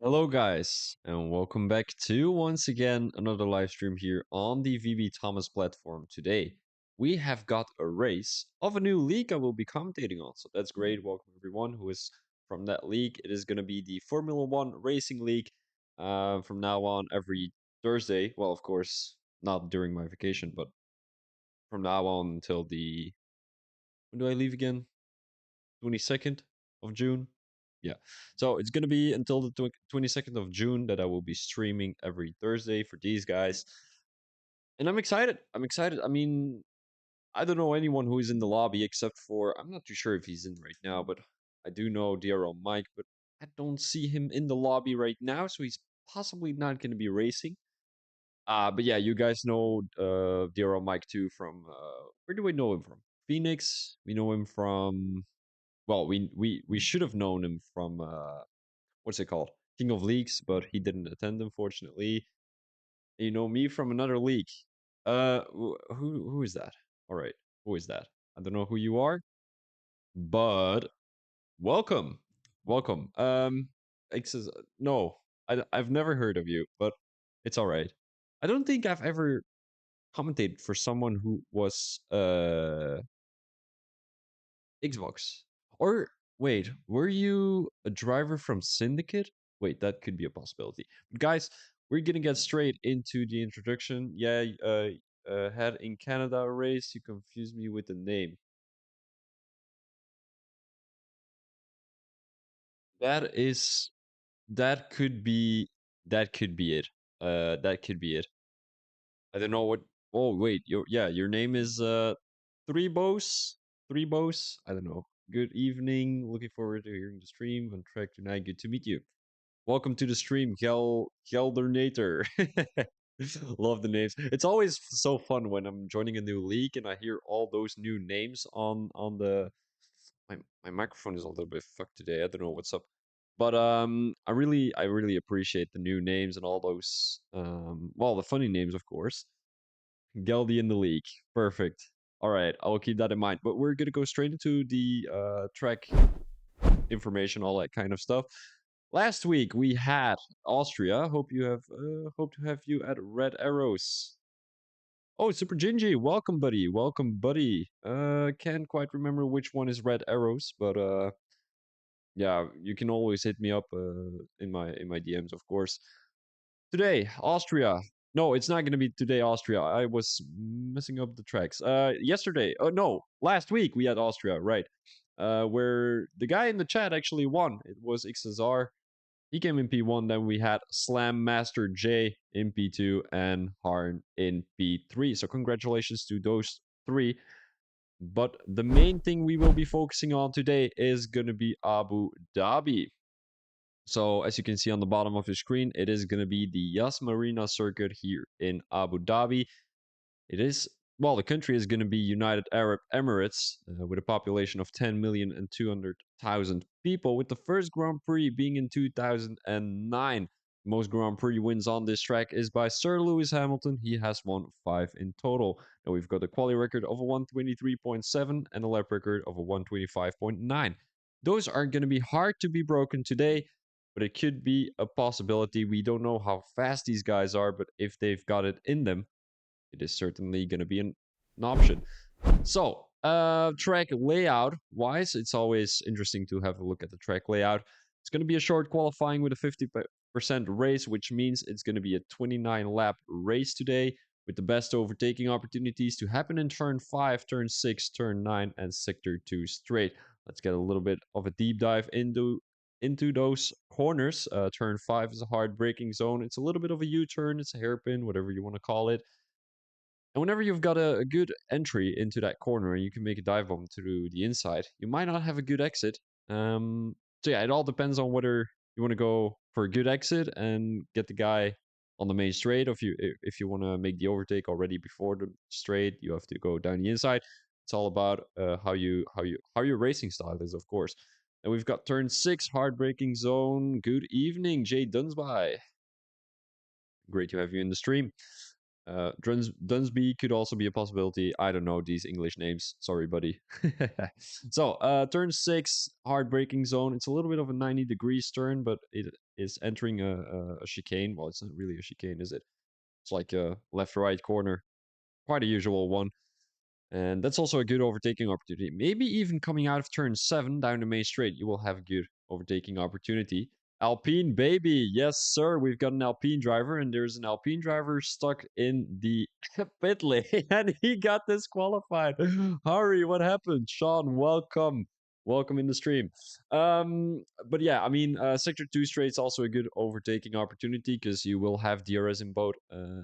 Hello, guys, and welcome back to once again another live stream here on the VB Thomas platform. Today, we have got a race of a new league I will be commentating on. So that's great. Welcome, everyone who is from that league. It is going to be the Formula One Racing League from now on every Thursday. Well, of course, not during my vacation, but from now on until the. When do I leave again? 22nd of June. Yeah. So it's going to be until the 22nd of June that I will be streaming every Thursday for these guys. And I'm excited. I'm excited. I mean, I don't know anyone who is in the lobby except for, I'm not too sure if he's in right now, but I do know DRL Mike, but I don't see him in the lobby right now. So he's possibly not going to be racing. But yeah, you guys know DRL Mike too from, where do we know him from? Phoenix. We know him from well, we should have known him from what's it called, King of Leagues, but he didn't attend, unfortunately. You know me from another league. Who is that? All right, who is that? I don't know who you are, but welcome, welcome. Says no, I've never heard of you, but it's all right. I don't think I've ever commentated for someone who was Xbox. Or wait, were you a driver from Syndicate? Wait, that could be a possibility. But guys, we're gonna get straight into the introduction. Yeah, had in Canada race. You confused me with the name. That is that could be that could be it. That could be it. I don't know what. Oh wait, your name is Three Bows. Three Bows. I don't know. Good evening. Looking forward to hearing the stream on track tonight. Good to meet you. Welcome to the stream, Geldernator. Love the names. It's always so fun when I'm joining a new league and I hear all those new names on the. My microphone is a little bit fucked today. I don't know what's up, but I really appreciate the new names and all those well, the funny names, of course. Geldy in the league, perfect. All right, I will keep that in mind. But we're gonna go straight into the track information, all that kind of stuff. Last week we had Austria. Hope to have you at Red Arrows. Oh, Super Gingy, welcome, buddy. Welcome, buddy. Can't quite remember which one is Red Arrows, but yeah, you can always hit me up in my DMs, of course. Today, Austria. No, it's not going to be today, Austria. I was messing up the tracks. Yesterday. Oh no, last week we had Austria, right? Where the guy in the chat actually won. It was XSR. He came in P1. Then we had Slam Master J in P2 and Harn in P3. So congratulations to those three. But the main thing we will be focusing on today is going to be Abu Dhabi. So as you can see on the bottom of your screen, it is going to be the Yas Marina circuit here in Abu Dhabi. It is, well, the country is going to be United Arab Emirates with a population of 10,200,000 people, with the first Grand Prix being in 2009. Most Grand Prix wins on this track is by Sir Lewis Hamilton. He has won 5 in total. Now we've got a quali record of a 123.7 and a lap record of a 125.9. Those are going to be hard to be broken today, but it could be a possibility. We don't know how fast these guys are, but if they've got it in them, it is certainly going to be an option. So, track layout wise, it's always interesting to have a look at the track layout. It's going to be a short qualifying with a 50% race, which means it's going to be a 29 lap race today, with the best overtaking opportunities to happen in turn 5, turn 6, turn 9, and sector 2 straight. Let's get a little bit of a deep dive into those corners. Turn 5 is a hard braking zone. It's a little bit of a U-turn. It's a hairpin, whatever you want to call it. And whenever you've got a good entry into that corner and you can make a dive bomb through the inside, you might not have a good exit. So yeah, it all depends on whether you want to go for a good exit and get the guy on the main straight, or if you want to make the overtake already before the straight, you have to go down the inside. It's all about how your racing style is, of course. And we've got turn 6, hard braking zone. Good evening, Jay Dunsby. Great to have you in the stream. Dunsby could also be a possibility. I don't know these English names. Sorry, buddy. So, turn 6, hard braking zone. It's a little bit of a 90 degrees turn, but it is entering a chicane. Well, it's not really a chicane, is it? It's like a left-right corner. Quite a usual one. And that's also a good overtaking opportunity. Maybe even coming out of turn 7 down the main straight, you will have a good overtaking opportunity. Alpine, baby. Yes, sir. We've got an Alpine driver, and there's an Alpine driver stuck in the pit lane, and he got disqualified. Hurry, what happened? Sean, welcome. Welcome in the stream. But yeah, I mean, Sector 2 straight's also a good overtaking opportunity because you will have DRS in both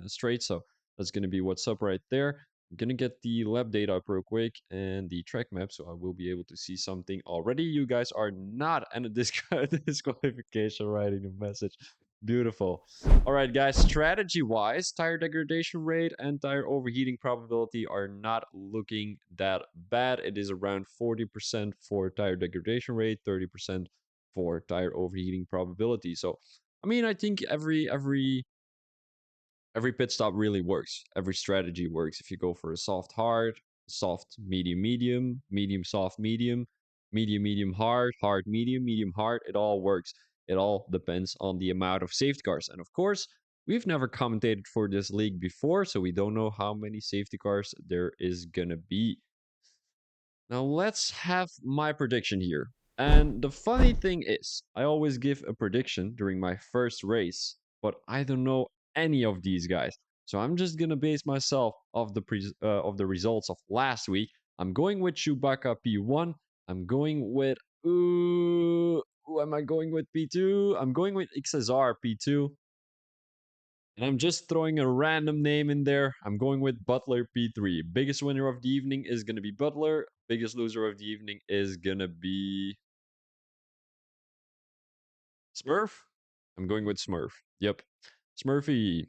straights. So that's going to be what's up right there. I'm gonna get the lab data up real quick and the track map, so I will be able to see something already. You guys are not in a disqualification writing a message. Beautiful. All right, guys, strategy-wise, tire degradation rate and tire overheating probability are not looking that bad. It is around 40% for tire degradation rate, 30% for tire overheating probability. So, I mean, I think every pit stop really works. Every strategy works. If you go for a soft hard, soft medium medium, medium soft medium, medium medium hard, hard medium, medium hard, it all works. It all depends on the amount of safety cars. And of course, we've never commentated for this league before, so we don't know how many safety cars there is gonna be. Now let's have my prediction here. And the funny thing is, I always give a prediction during my first race, but I don't know any of these guys. So I'm just gonna base myself off the results of last week. I'm going with Chewbacca P1. I'm going with who am I going with P2? I'm going with XSR P2. And I'm just throwing a random name in there. I'm going with Butler P3. Biggest winner of the evening is going to be Butler. Biggest loser of the evening is going to be Smurf. I'm going with Smurf. Yep. Smurfy.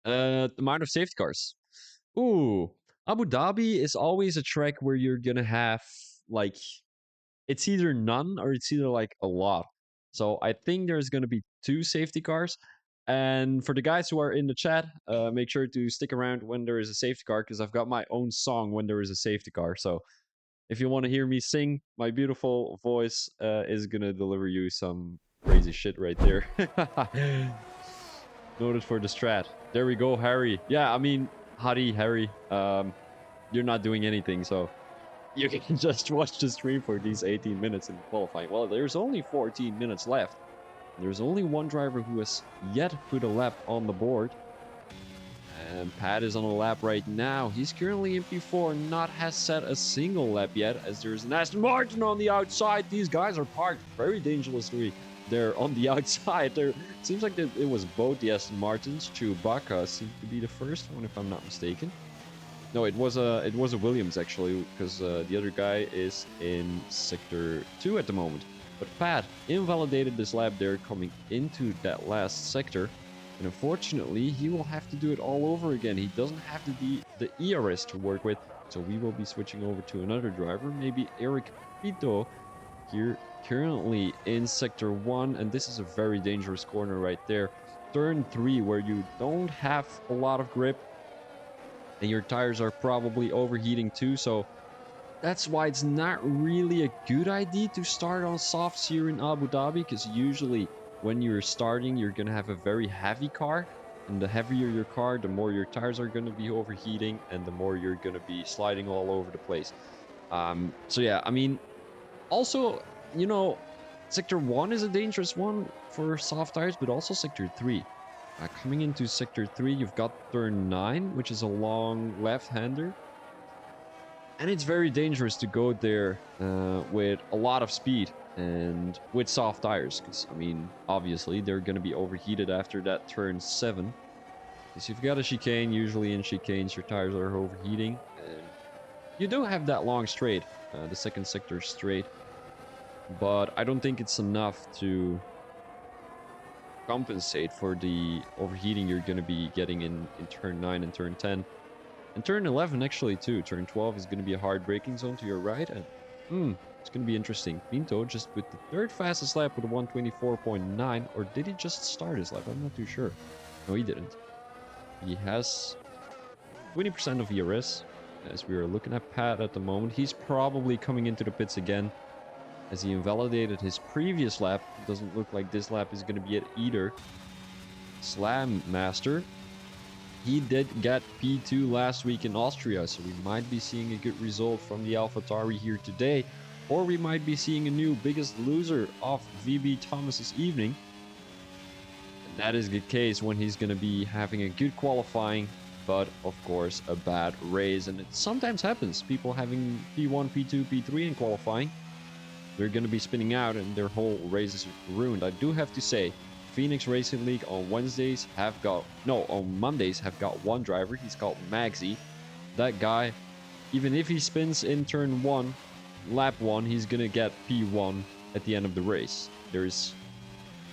Amount of safety cars. Ooh. Abu Dhabi is always a track where you're going to have, like, it's either none or it's either, like, a lot. So I think there's going to be 2 safety cars. And for the guys who are in the chat, make sure to stick around when there is a safety car because I've got my own song when there is a safety car. So if you want to hear me sing, my beautiful voice is going to deliver you some crazy shit right there. Noted for the strat. There we go, Harry. Yeah, I mean, Harry. You're not doing anything, so you can just watch the stream for these 18 minutes in qualifying. Well, there's only 14 minutes left. There's only one driver who has yet put a lap on the board. And Pat is on a lap right now. He's currently in P4, not has set a single lap yet, as there's an Aston Martin on the outside. These guys are parked very dangerously there on the outside. It seems like it was both the Aston Martins. Chewbacca seemed to be the first one, if I'm not mistaken. No, it was a Williams, actually, because the other guy is in Sector 2 at the moment. But Pat invalidated this lap there coming into that last sector. And unfortunately, he will have to do it all over again. He doesn't have the ERS to work with. So we will be switching over to another driver, maybe Eric Pito, here currently in Sector 1. And this is a very dangerous corner right there. Turn 3, where you don't have a lot of grip. And your tires are probably overheating too. So that's why it's not really a good idea to start on softs here in Abu Dhabi, because usually when you're starting, you're going to have a very heavy car. And the heavier your car, the more your tires are going to be overheating and the more you're going to be sliding all over the place. So yeah, I mean, also, you know, Sector 1 is a dangerous one for soft tires, but also Sector 3. Coming into Sector 3, you've got turn 9, which is a long left-hander. And it's very dangerous to go there with a lot of speed and with soft tires. Because, I mean, obviously, they're going to be overheated after that turn 7. Because you've got a chicane, usually in chicanes, your tires are overheating. And you do have that long straight, the second sector straight. But I don't think it's enough to compensate for the overheating you're going to be getting in turn 9 and turn 10. And turn 11 actually too. Turn 12 is going to be a hard braking zone to your right. And it's going to be interesting. Pinto just with the third fastest lap with a 124.9. Or did he just start his lap? I'm not too sure. No, he didn't. He has 20% of ERS. As we are looking at Pat at the moment, he's probably coming into the pits again as he invalidated his previous lap. It doesn't look like this lap is going to be it either. Slam Master, he did get P2 last week in Austria, so we might be seeing a good result from the AlphaTauri here today, or we might be seeing a new biggest loser of VB Thomas's evening. And that is the case when he's going to be having a good qualifying, but of course a bad race. And it sometimes happens, people having P1, P2, P3 in qualifying, they're going to be spinning out and their whole race is ruined. I do have to say, Phoenix Racing League on Mondays have got one driver. He's called Magsy. That guy, even if he spins in turn 1, lap 1, he's going to get P1 at the end of the race. I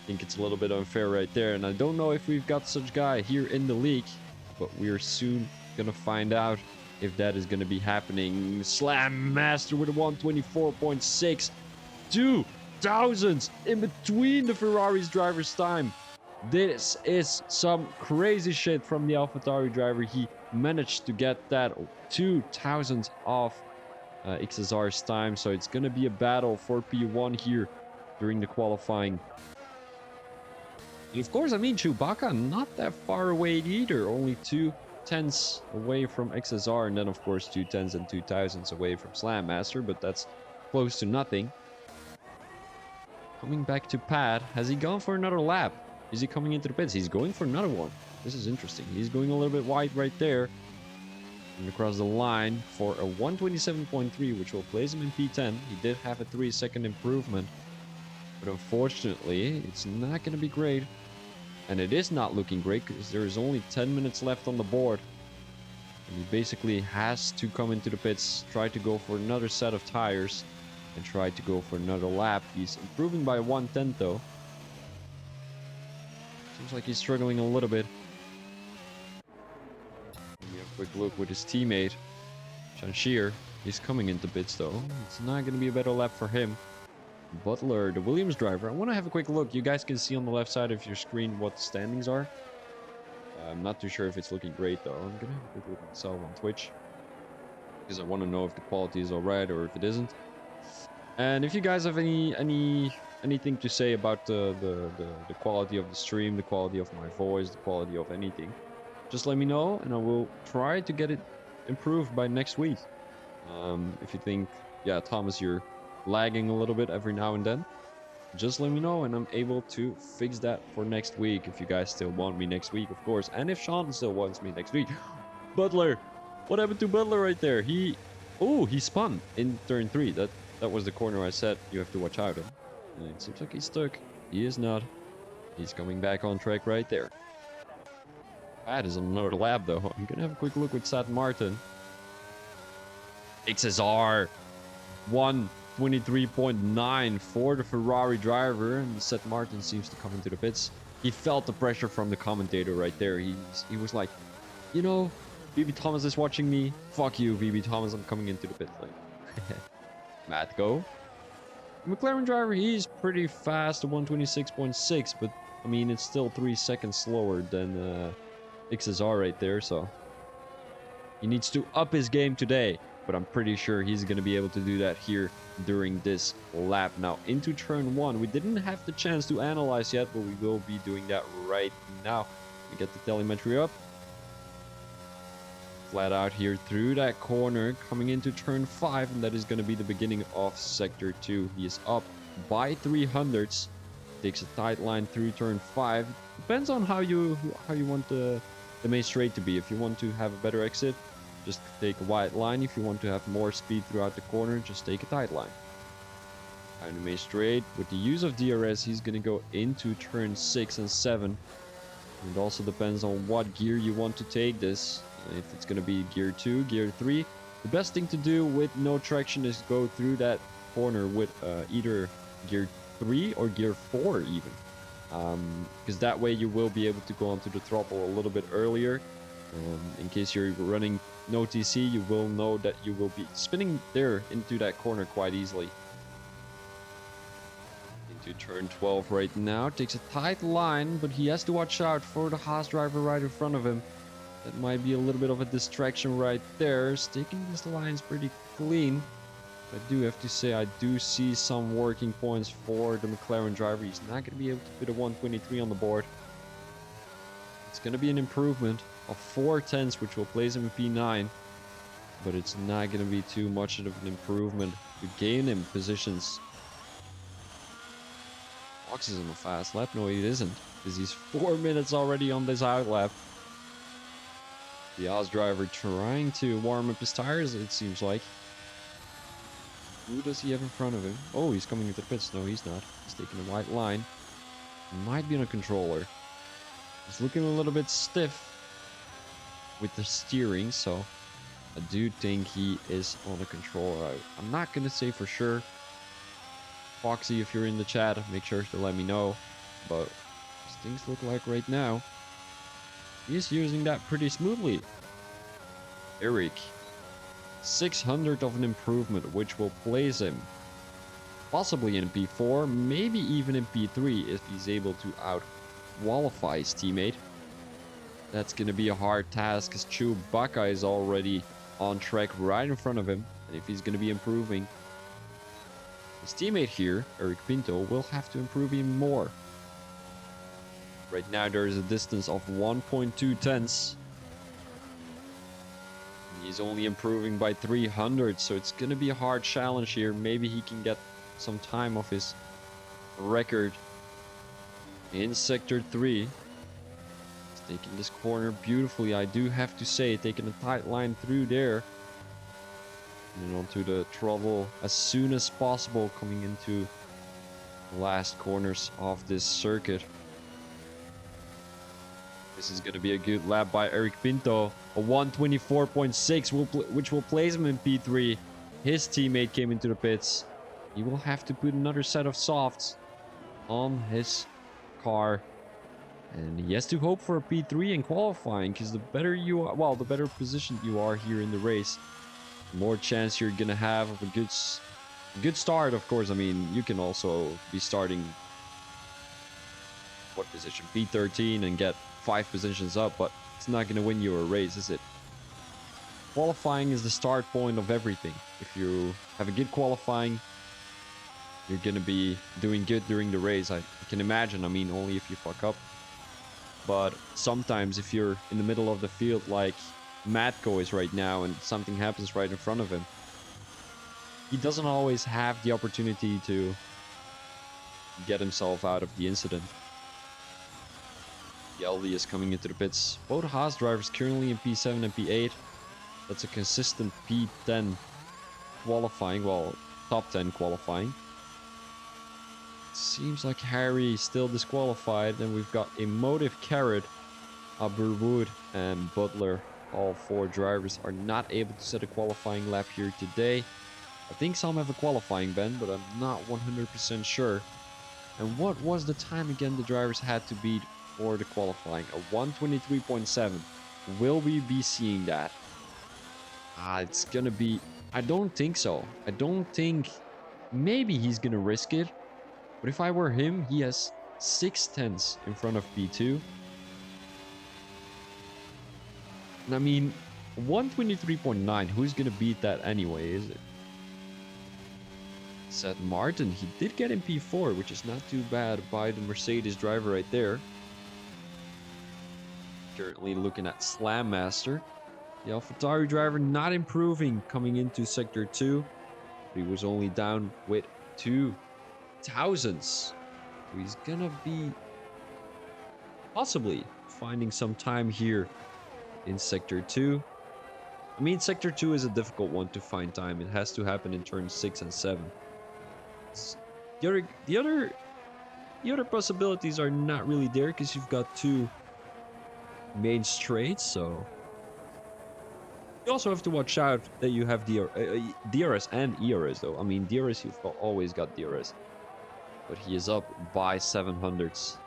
think it's a little bit unfair right there. And I don't know if we've got such guy here in the league, but we're soon going to find out if that is going to be happening. Slam Master with a 124.6. 2,000 in between the Ferrari's driver's time. This is some crazy shit from the AlphaTauri driver. He managed to get that 2,000 off XSR's time, so it's gonna be a battle for P1 here during the qualifying. And of course, I mean, Chewbacca not that far away either, only 2/10 away from XSR, and then of course 2/10 and 2,000 away from Slam Master, but that's close to nothing. Coming back to Pat. Has he gone for another lap? Is he coming into the pits? He's going for another one. This is interesting. He's going a little bit wide right there. And across the line for a 127.3, which will place him in P10. He did have a 3-second improvement. But unfortunately, it's not going to be great. And it is not looking great because there is only 10 minutes left on the board. And he basically has to come into the pits, try to go for another set of tires, and try to go for another lap. He's improving by 1/10 though. Seems like he's struggling a little bit. Let me have a quick look with his teammate, Shanshir. He's coming into pits though. It's not going to be a better lap for him. Butler, the Williams driver. I want to have a quick look. You guys can see on the left side of your screen what the standings are. I'm not too sure if it's looking great though. I'm going to have a quick look myself on Twitch, because I want to know if the quality is alright or if it isn't. And if you guys have anything to say about the quality of the stream, the quality of my voice, the quality of anything, just let me know and I will try to get it improved by next week. If you think, yeah, Thomas, you're lagging a little bit every now and then, just let me know and I'm able to fix that for next week, if you guys still want me next week, of course. And if Sean still wants me next week. Butler, what happened to Butler right there? He spun in turn 3. That was the corner I said you have to watch out of. And it seems like he's stuck. He is not. He's coming back on track right there. Pat is on another lap though. I'm gonna have a quick look with Sat Martin. XSR 123.9 for the Ferrari driver, and Sat Martin seems to come into the pits. He felt the pressure from the commentator right there. He was like, you know, VB Thomas is watching me. Fuck you, VB Thomas. I'm coming into the pit lane. Matko. McLaren driver, he's pretty fast at 126.6, but I mean, it's still 3 seconds slower than XSR right there, so he needs to up his game today, but I'm pretty sure he's going to be able to do that here during this lap. Now, into turn 1, we didn't have the chance to analyze yet, but we will be doing that right now. We get the telemetry up. Flat out here through that corner, coming into turn 5, and that is going to be the beginning of sector 2. He is up by 300s, takes a tight line through turn 5. Depends on how you want the main straight to be. If you want to have a better exit, just take a wide line. If you want to have more speed throughout the corner, just take a tight line. And the main straight, with the use of DRS, he's going to go into turn 6 and 7. It also depends on what gear you want to take this. If it's going to be gear 2, gear 3, the best thing to do with no traction is go through that corner with either gear 3 or gear 4 even. Because that way you will be able to go onto the throttle a little bit earlier. In case you're running no TC, you will know that you will be spinning there into that corner quite easily. Into turn 12 right now, takes a tight line, but he has to watch out for the Haas driver right in front of him. That might be a little bit of a distraction right there. Sticking this line's pretty clean. I do have to say, I do see some working points for the McLaren driver. He's not going to be able to put a 123 on the board. It's going to be an improvement of 4 tenths, which will place him in P9. But it's not going to be too much of an improvement to gain him positions. Fox is on a fast lap. No, he isn't. Because he's 4 minutes already on this out lap. The Oz driver trying to warm up his tires, it seems like. Who does he have in front of him? Oh, he's coming into the pits. No, he's not. He's taking a white line. Might be on a controller. He's looking a little bit stiff with the steering, so I do think he is on a controller. I'm not going to say for sure. Foxy, if you're in the chat, make sure to let me know. But as things look like right now, he's using that pretty smoothly. Eric. 600 of an improvement, which will place him possibly in P4, maybe even in P3 if he's able to out-qualify his teammate. That's going to be a hard task because Chewbacca is already on track right in front of him. And if he's going to be improving, his teammate here, Eric Pinto, will have to improve even more. Right now there is a distance of 1.2 tenths. He's only improving by 300, so it's going to be a hard challenge here. Maybe he can get some time off his record in Sector 3. He's taking this corner beautifully, I do have to say, taking a tight line through there. And onto the trouble as soon as possible, coming into the last corners of this circuit. This is going to be a good lap by Eric Pinto. A 124.6, which will place him in P3. His teammate came into the pits. He will have to put another set of softs on his car. And he has to hope for a P3 in qualifying, because the better you are, well, the better position you are here in the race, the more chance you're going to have of a good start, of course. I mean, you can also be starting, what position? P13 and get 5 positions up, but it's not going to win you a race, is it? Qualifying is the start point of everything. If you have a good qualifying, you're going to be doing good during the race. I can imagine. I mean, only if you fuck up. But sometimes if you're in the middle of the field like Matko is right now and something happens right in front of him, he doesn't always have the opportunity to get himself out of the incident. Yeldy is coming into the pits. Both Haas drivers currently in P7 and P8. That's a consistent P10 qualifying. Well, top 10 qualifying. Seems like Harry is still disqualified. And we've got Emotive Carrot, Aberwood, and Butler. All 4 drivers are not able to set a qualifying lap here today. I think some have a qualifying ban, but I'm not 100% sure. And what was the time again the drivers had to beat for the qualifying? A 123.7. Will we be seeing that? It's gonna be... I don't think so. I don't think... Maybe he's gonna risk it. But if I were him, he has 6 tenths in front of P2. And I mean, 123.9. Who's gonna beat that anyway, is it? Seth Martin, he did get in P4, which is not too bad by the Mercedes driver right there. Currently looking at Slam Master. The AlphaTauri driver not improving coming into Sector 2. He was only down with 2 thousandths. So he's gonna be possibly finding some time here in Sector 2. I mean, Sector 2 is a difficult one to find time. It has to happen in turns 6 and 7. The other possibilities are not really there because you've got 2 main straights, so you also have to watch out that you have DRS and ERS though. I mean, DRS, you've always got DRS, but he is up by 700ths.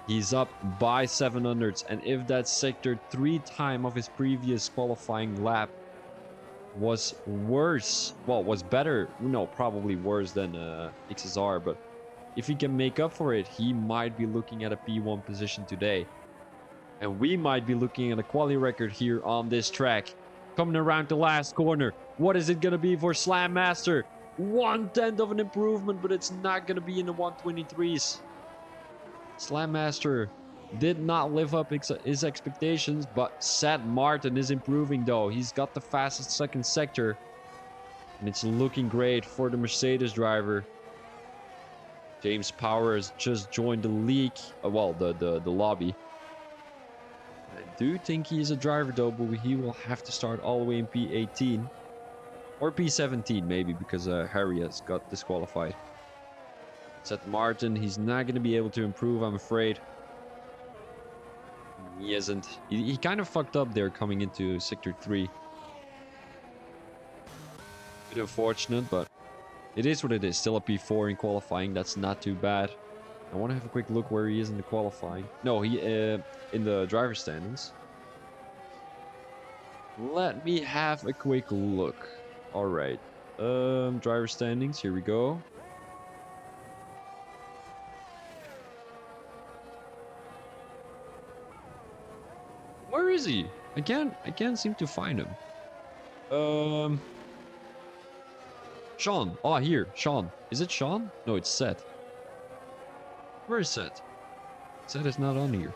He's up by 700ths, and if that Sector 3 time of his previous qualifying lap was worse, well, was better, no, probably worse than XSR, but if he can make up for it, he might be looking at a P1 position today. And we might be looking at a quality record here on this track. Coming around the last corner. What is it going to be for Slam Master? 1/10 of an improvement, but it's not going to be in the 123s. Slam Master did not live up his expectations, but Sad Martin is improving though. He's got the fastest second sector. And it's looking great for the Mercedes driver. James Power has just joined the league. Well, the lobby. I do think he is a driver though, but he will have to start all the way in P18. Or P17 maybe, because Harry has got disqualified. Seth Martin, he's not going to be able to improve, I'm afraid. He isn't. He kind of fucked up there coming into Sector 3. Bit unfortunate, but it is what it is. Still a P4 in qualifying. That's not too bad. I want to have a quick look where he is in the qualifying. No, he in the driver standings. Let me have a quick look. All right. Driver standings. Here we go. Where is he? I can't seem to find him. Sean. Oh, here. Sean. Is it Sean? No, it's Seth. Where is Seth? Seth is not on here.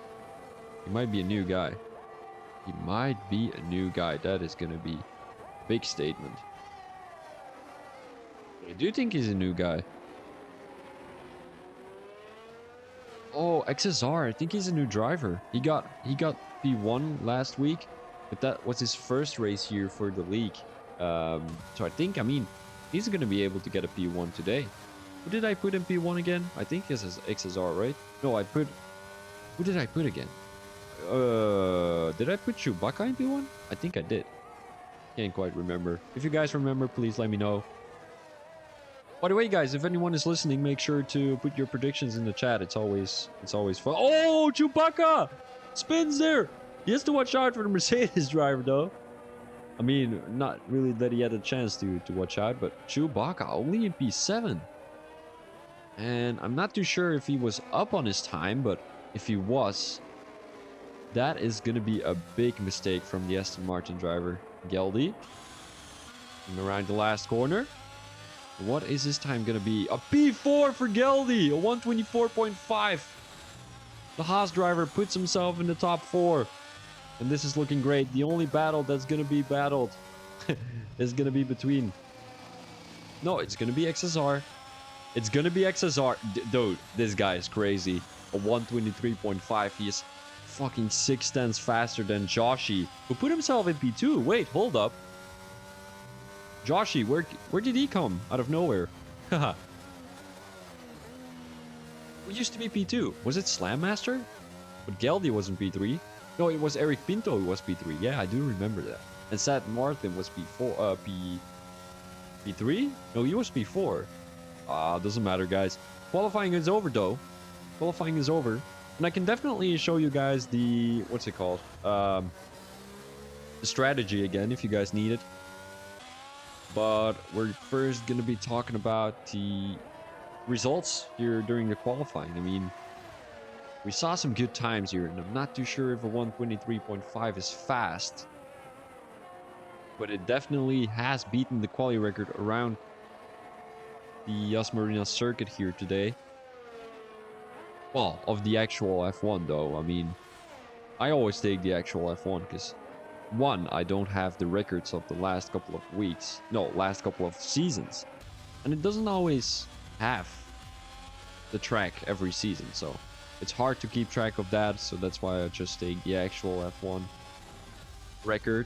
He might be a new guy. He might be a new guy. That is going to be a big statement. I do think he's a new guy. Oh, XSR. I think he's a new driver. He got P1 last week, but that was his first race here for the league. So I think, he's going to be able to get a P1 today. Who did I put in P1 again? I think this is XSR, right? No, who did I put again? Did I put Chewbacca in P1? I think I did. Can't quite remember. If you guys remember, please let me know. By the way, guys, if anyone is listening, make sure to put your predictions in the chat. It's always fun. Oh, Chewbacca! Spins there! He has to watch out for the Mercedes driver, though. Not really that he had a chance to watch out, but Chewbacca only in P7. And I'm not too sure if he was up on his time, but if he was, that is going to be a big mistake from the Aston Martin driver, Geldy. And around the last corner. What is his time going to be? A P4 for Geldy, a 124.5. The Haas driver puts himself in the top 4. And this is looking great. The only battle that's going to be battled is going to be between... No, it's going to be XSR. It's going to be XSR. Dude, this guy is crazy. A 123.5. He is fucking 6/10 faster than Joshi, who put himself in P2. Wait, hold up. Joshi, where did he come? Out of nowhere. Haha. Who used to be P2? Was it Slam Master? But Geldy was in P3. No, it was Eric Pinto who was P3. Yeah, I do remember that. And Sad Martin was P4. P3? No, he was P4. Doesn't matter, guys. Qualifying is over, though. Qualifying is over. And I can definitely show you guys the... What's it called? The strategy again, if you guys need it. But we're first going to be talking about the results here during the qualifying. We saw some good times here, and I'm not too sure if a 123.5 is fast. But it definitely has beaten the quality record around the Yas Marina circuit here today. Well, of the actual F1 though. I always take the actual F1 because... One, I don't have the records of the last couple of weeks. No, last couple of seasons. And it doesn't always have the track every season. So it's hard to keep track of that. So that's why I just take the actual F1 record.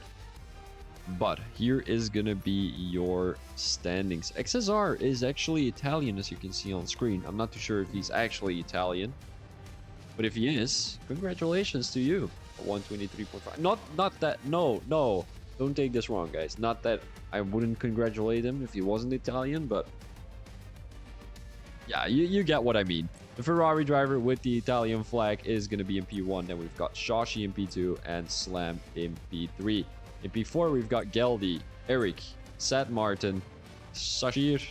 But here is going to be your standings. XSR is actually Italian, as you can see on screen. I'm not too sure if he's actually Italian. But if he is, congratulations to you. 123.5. Not that. No. Don't take this wrong, guys. Not that I wouldn't congratulate him if he wasn't Italian, but yeah, you get what I mean. The Ferrari driver with the Italian flag is going to be in P1. Then we've got Shashi in P2 and Slam in P3. In P4, we've got Geldy, Eric, Sad Martin, Sashir,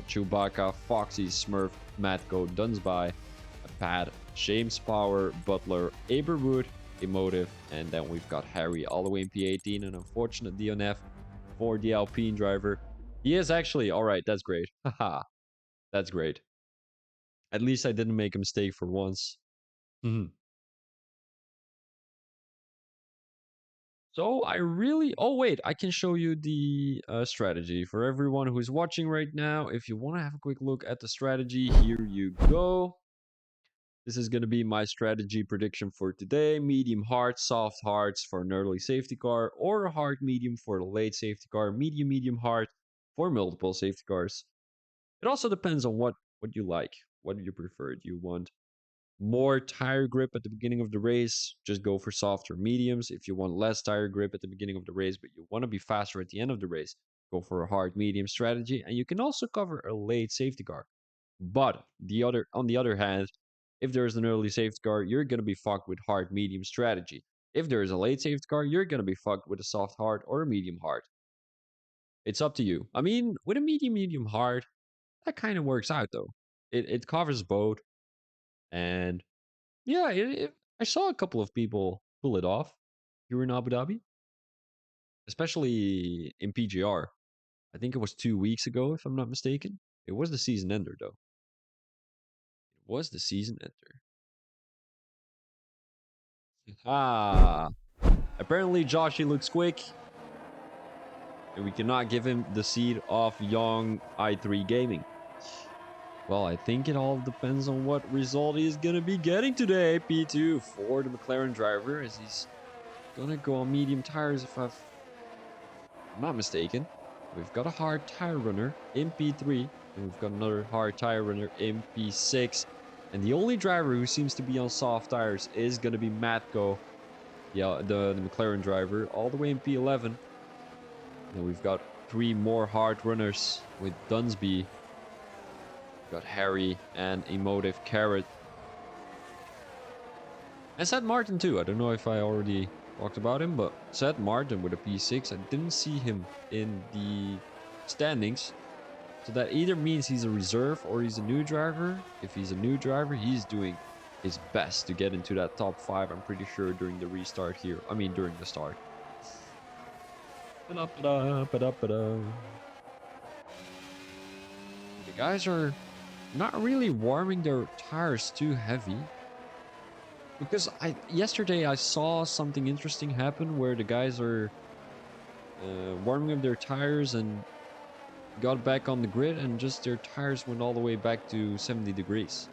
Chewbacca, Foxy, Smurf, Matko, Dunsby, Pad, James Power, Butler, Aberwood, Emotive, and then we've got Harry all the way in P18, an unfortunate DNF for the Alpine driver. He is actually, all right, that's great. Haha, that's great. At least I didn't make a mistake for once. Mhm. So I really, oh wait, I can show you the strategy for everyone who's watching right now. If you want to have a quick look at the strategy, here you go. This is going to be my strategy prediction for today. Medium hard, soft hards for an early safety car, or hard medium for the late safety car, medium hard for multiple safety cars. It also depends on what you like, what you prefer. Do you want more tire grip at the beginning of the race? Just go for softer mediums. If you want less tire grip at the beginning of the race, but you want to be faster at the end of the race, go for a hard medium strategy. And you can also cover a late safety car. But on the other hand, if there is an early safety car, you're gonna be fucked with hard medium strategy. If there is a late safety car, you're gonna be fucked with a soft hard or a medium hard. It's up to you. I mean, with a medium hard, that kind of works out though. It covers both, and yeah, I saw a couple of people pull it off here in Abu Dhabi, especially in PGR. I think it was 2 weeks ago, if I'm not mistaken. It was the season ender though. It was the season ender. Ah, apparently Joshy looks quick, and we cannot give him the seat of young i3 Gaming. Well, I think it all depends on what result he's gonna be getting today. P2 for the McLaren driver, as he's gonna go on medium tires if I'm not mistaken. We've got a hard tire runner in P3, and we've got another hard tire runner in P6. And the only driver who seems to be on soft tires is gonna be Matko, the McLaren driver, all the way in P11. And we've got 3 more hard runners with Dunsby. We've got Harry and Emotive Carrot. And Seth Martin too. I don't know if I already talked about him, but Seth Martin with a P6. I didn't see him in the standings. So that either means he's a reserve or he's a new driver. If he's a new driver, he's doing his best to get into that top 5, I'm pretty sure, during the restart here. I mean, during the start. The guys are not really warming their tires too heavy. Because yesterday I saw something interesting happen where the guys are warming up their tires and got back on the grid, and just their tires went all the way back to 70 degrees.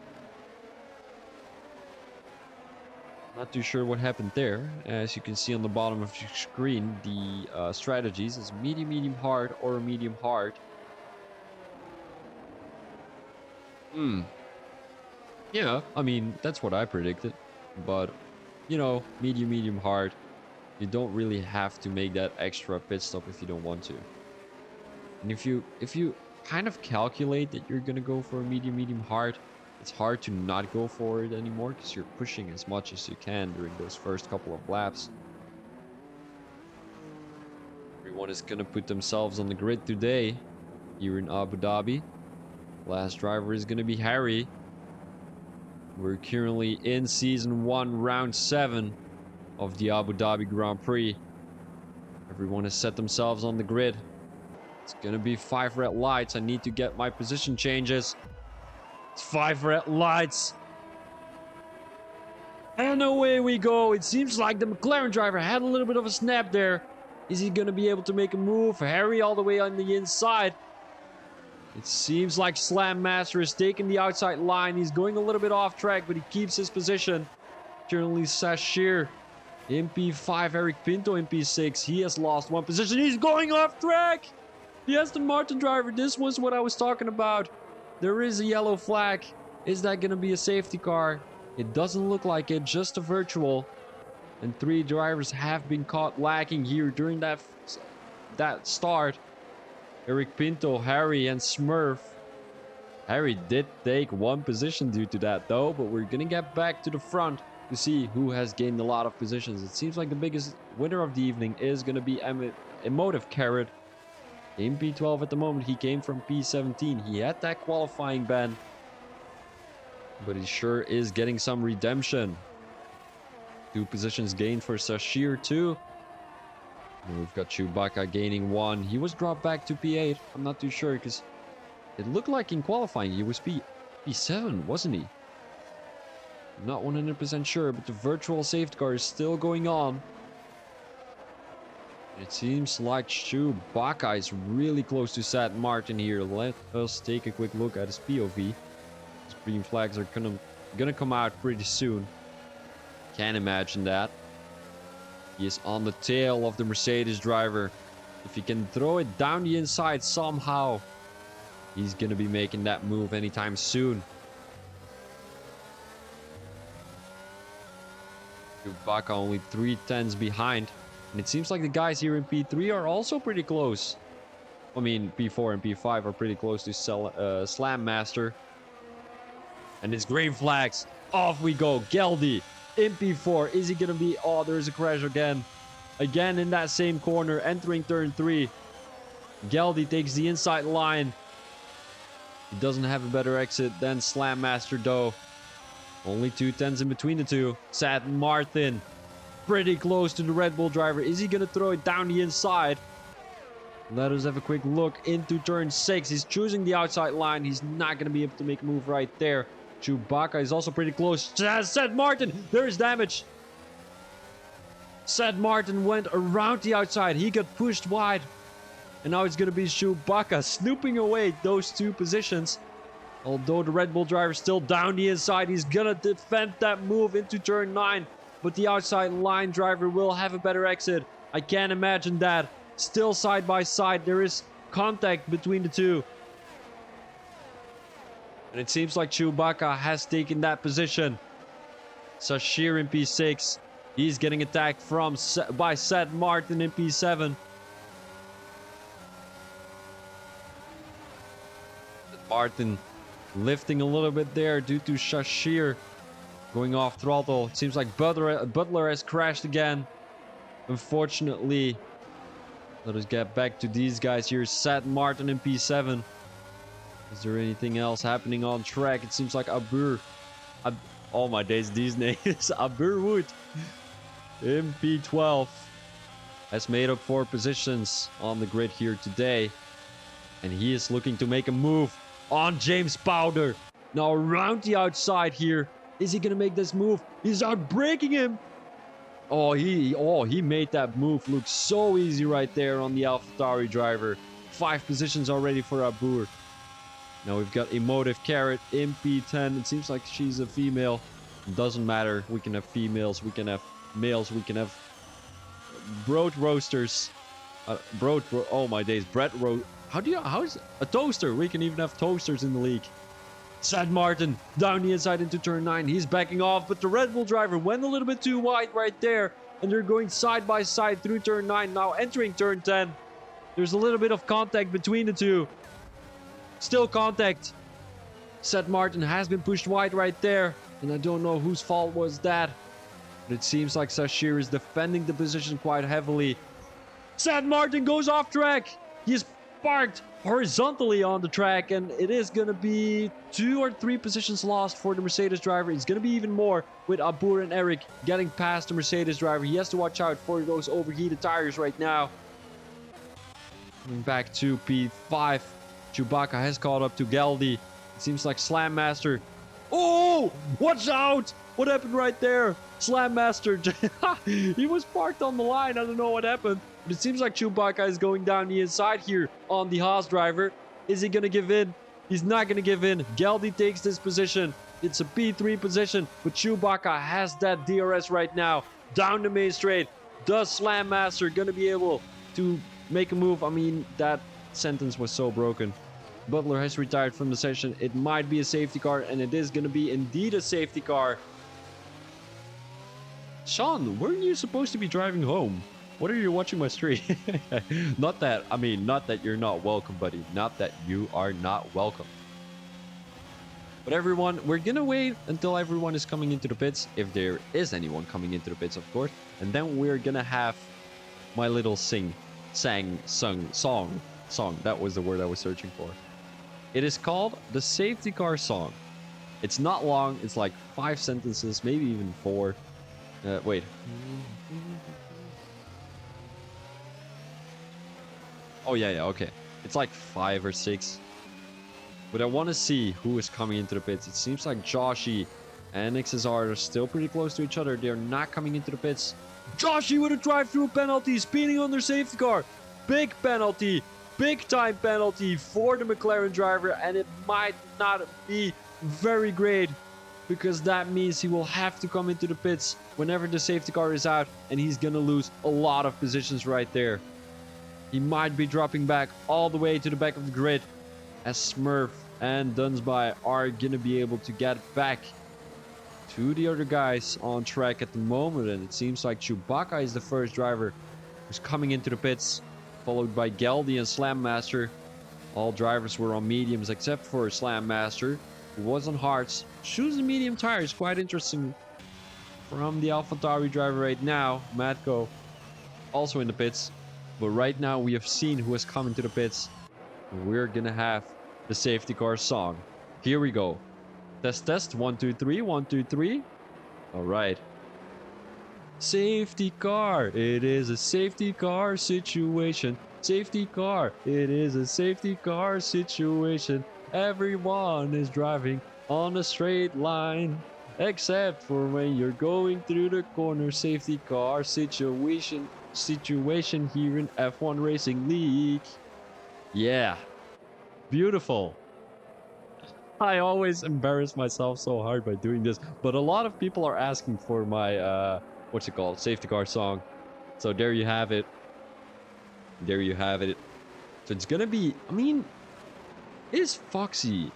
Not too sure what happened there. As you can see on the bottom of your screen, the strategies is medium hard or medium hard. Yeah, I mean, that's what I predicted. But, you know, medium hard. You don't really have to make that extra pit stop if you don't want to. And if you kind of calculate that you're gonna go for a medium hard, it's hard to not go for it anymore because you're pushing as much as you can during those first couple of laps. Everyone is gonna put themselves on the grid today here in Abu Dhabi. Last driver is gonna be Harry. We're currently in season 1, round 7 of the Abu Dhabi Grand Prix. Everyone has set themselves on the grid. It's gonna be 5 red lights. I need to get my position changes. It's 5 red lights. And away we go. It seems like the McLaren driver had a little bit of a snap there. Is he gonna be able to make a move? Harry all the way on the inside. It seems like Slam Master is taking the outside line. He's going a little bit off track, but he keeps his position. Currently Sashir in P5, Eric Pinto in P6. He has lost 1 position. He's going off track. The Aston Martin driver. This was what I was talking about. There is a yellow flag. Is that going to be a safety car? It doesn't look like it, just a virtual. And 3 drivers have been caught lacking here during that start. Eric Pinto, Harry, and Smurf. Harry did take 1 position due to that though, but we're gonna get back to the front to see who has gained a lot of positions. It seems like the biggest winner of the evening is gonna be Emotive Carrot. In P12 at the moment, he came from P17. He had that qualifying ban, but he sure is getting some redemption. 2 positions gained for Sashir too. And we've got Chewbacca gaining 1. He was dropped back to P8. I'm not too sure because it looked like in qualifying he was P7, wasn't he? Not 100% sure, but the virtual safety car is still going on. It seems like Chewbacca is really close to Sad Martin here. Let us take a quick look at his POV. His green flags are gonna come out pretty soon. Can't imagine that. He is on the tail of the Mercedes driver. If he can throw it down the inside somehow, he's gonna be making that move anytime soon. Chewbacca only 3 tenths behind. And it seems like the guys here in P3 are also pretty close. I mean, P4 and P5 are pretty close to Slam Master. And it's green flags. Off we go. Geldy in P4. Is he going to be... Oh, there's a crash again. Again in that same corner. Entering turn 3. Geldy takes the inside line. He doesn't have a better exit than Slam Master, though. Only 2 tenths in between the two. Sad Martin. Pretty close to the Red Bull driver. Is he going to throw it down the inside? Let us have a quick look into turn 6. He's choosing the outside line. He's not going to be able to make a move right there. Chewbacca is also pretty close. Sad Martin. There is damage. Sad Martin went around the outside. He got pushed wide. And now it's going to be Chewbacca snooping away those 2 positions. Although the Red Bull driver is still down the inside. He's going to defend that move into turn 9. But the outside line driver will have a better exit. I can't imagine that. Still side by side. There is contact between the 2. And it seems like Chewbacca has taken that position. Sashir in P6. He's getting attacked by Sad Martin in P7. Martin lifting a little bit there due to Sashir going off throttle. It seems like Butler has crashed again. Unfortunately. Let us get back to these guys here. Sad Martin in P7. Is there anything else happening on track? It seems like oh my days, these names. Abur Wood in P12 has made up 4 positions on the grid here today. And he is looking to make a move on James Powder. Now around the outside here. Is he going to make this move? He's outbraking him. Oh, he made that move look so easy right there on the AlphaTauri driver. 5 positions already for Abur. Now we've got Emotive Carrot in P10. It seems like she's a female. Doesn't matter. We can have females. We can have males. We can have broad roasters. Oh my days. Bread roast. How is a toaster? We can even have toasters in the league. Sad Martin down the inside into turn 9. He's backing off, but the Red Bull driver went a little bit too wide right there. And they're going side by side through turn 9. Now entering turn 10. There's a little bit of contact between the 2. Still contact. Sad Martin has been pushed wide right there. And I don't know whose fault was that. But it seems like Sashir is defending the position quite heavily. Sad Martin goes off track. He is parked horizontally on the track, and it is going to be 2 or 3 positions lost for the Mercedes driver. It's going to be even more with Abur and Eric getting past the Mercedes driver. He has to watch out for those overheated tires right now. Coming back to P5, Chewbacca has caught up to Geldy. It seems like Slam Master. Oh, watch out! What happened right there? Slam Master. He was parked on the line. I don't know what happened. But it seems like Chewbacca is going down the inside here on the Haas driver. Is he going to give in? He's not going to give in. Geldy takes this position. It's a P3 position, but Chewbacca has that DRS right now. Down the main straight. Does Slam Master going to be able to make a move? I mean, that sentence was so broken. Butler has retired from the session. It might be a safety car, and it is going to be indeed a safety car. Sean, weren't you supposed to be driving home? What are you watching my stream? Not that you're not welcome, buddy. Not that you are not welcome. But everyone, we're gonna wait until everyone is coming into the pits. If there is anyone coming into the pits, of course. And then we're gonna have my little song. That was the word I was searching for. It is called the Safety Car Song. It's not long. It's like 5 sentences, maybe even 4. Wait. Oh, yeah, yeah, okay. It's like 5 or 6. But I want to see who is coming into the pits. It seems like Joshy and XSR are still pretty close to each other. They're not coming into the pits. Joshy with a drive-through penalty, speeding on their safety car. Big penalty. Big time penalty for the McLaren driver. And it might not be very great, because that means he will have to come into the pits whenever the safety car is out. And he's going to lose a lot of positions right there. He might be dropping back all the way to the back of the grid, as Smurf and Dunsby are going to be able to get back to the other guys on track at the moment. And it seems like Chewbacca is the first driver who's coming into the pits, followed by Geldy and Slam Master. All drivers were on mediums except for Slam Master, who was on hards. Choosing medium tires, quite interesting from the AlphaTauri driver right now. Matko also in the pits. But right now we have seen who has come into the pits. We're gonna have the safety car song. Here we go. Test, test. 1, 2, 3. 1, 2, 3. All right. Safety car. It is a safety car situation. Safety car. It is a safety car situation. Everyone is driving on a straight line, except for when you're going through the corner. Safety car situation here in F1 Racing League. Yeah, beautiful. I always embarrass myself so hard by doing this, but a lot of people are asking for my what's it called, safety car song. So there you have it. There you have it. So it's gonna be, I mean, is Foxy